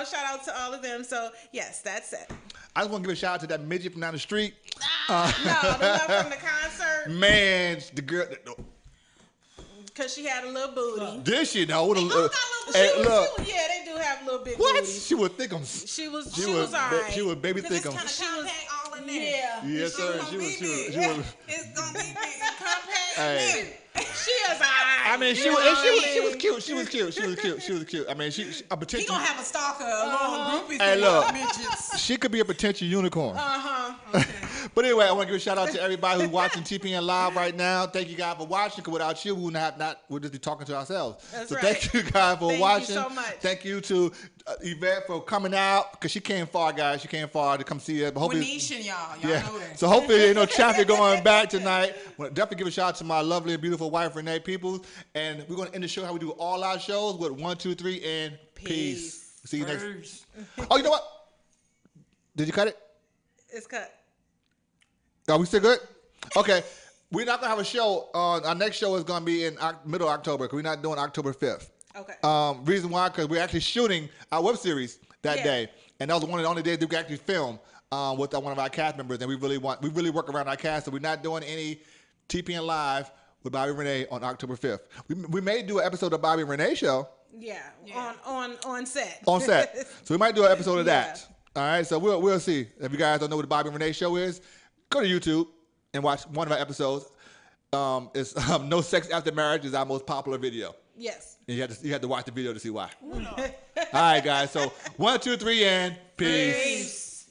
Shout out to all of them. So yes, that's it. I just want to give a shout out to that midget from down the street. No, the one from the concert. Man, the girl. Because she had a little booty. Did she? No. Yeah, they do have little big booties. She was thickums. She was all right. She was baby thickums. She was all in there. Yeah. Yes, sir. She was. It's gonna be big and compact. Hey. She is all right. I mean, she was cute. She was cute. I mean, she a potential. He gonna have a stalker along groupies. Hey, look, midgets. she could be a potential unicorn. Okay. But anyway, I want to give a shout out to everybody who's watching TPN Live right now. Thank you guys for watching. Because without you, we would we'll just be talking to ourselves. That's so right. thank you guys for watching. Thank you so much. Thank you to Yvette for coming out because she came far, guys. She came far to come see us. But hopefully, Venetian, y'all know that. So hopefully, ain't no traffic going back tonight. Well, definitely give a shout out to my lovely and beautiful wife Renee Peoples, and we're gonna end the show how we do all our shows with 1, 2, 3, and peace. See you next. Oh, you know what? Did you cut it? It's cut. Are we still good? Okay. We're not going to have a show. Our next show is going to be in middle of October because we're not doing October 5th. Okay. Reason why, because we're actually shooting our web series that day. And that was one of the only days that we could actually film with one of our cast members. And we really work around our cast. So we're not doing any TPN Live with Bobby Renee on October 5th. We may do an episode of Bobby Renee show. Yeah. On set. On set. So we might do an episode of that. All right. So we'll see. If you guys don't know what the Bobby Renee show is, go to YouTube and watch one of our episodes. It's No Sex After Marriage is our most popular video. Yes. And you have to watch the video to see why. All right, guys. So 1, 2, 3, and peace.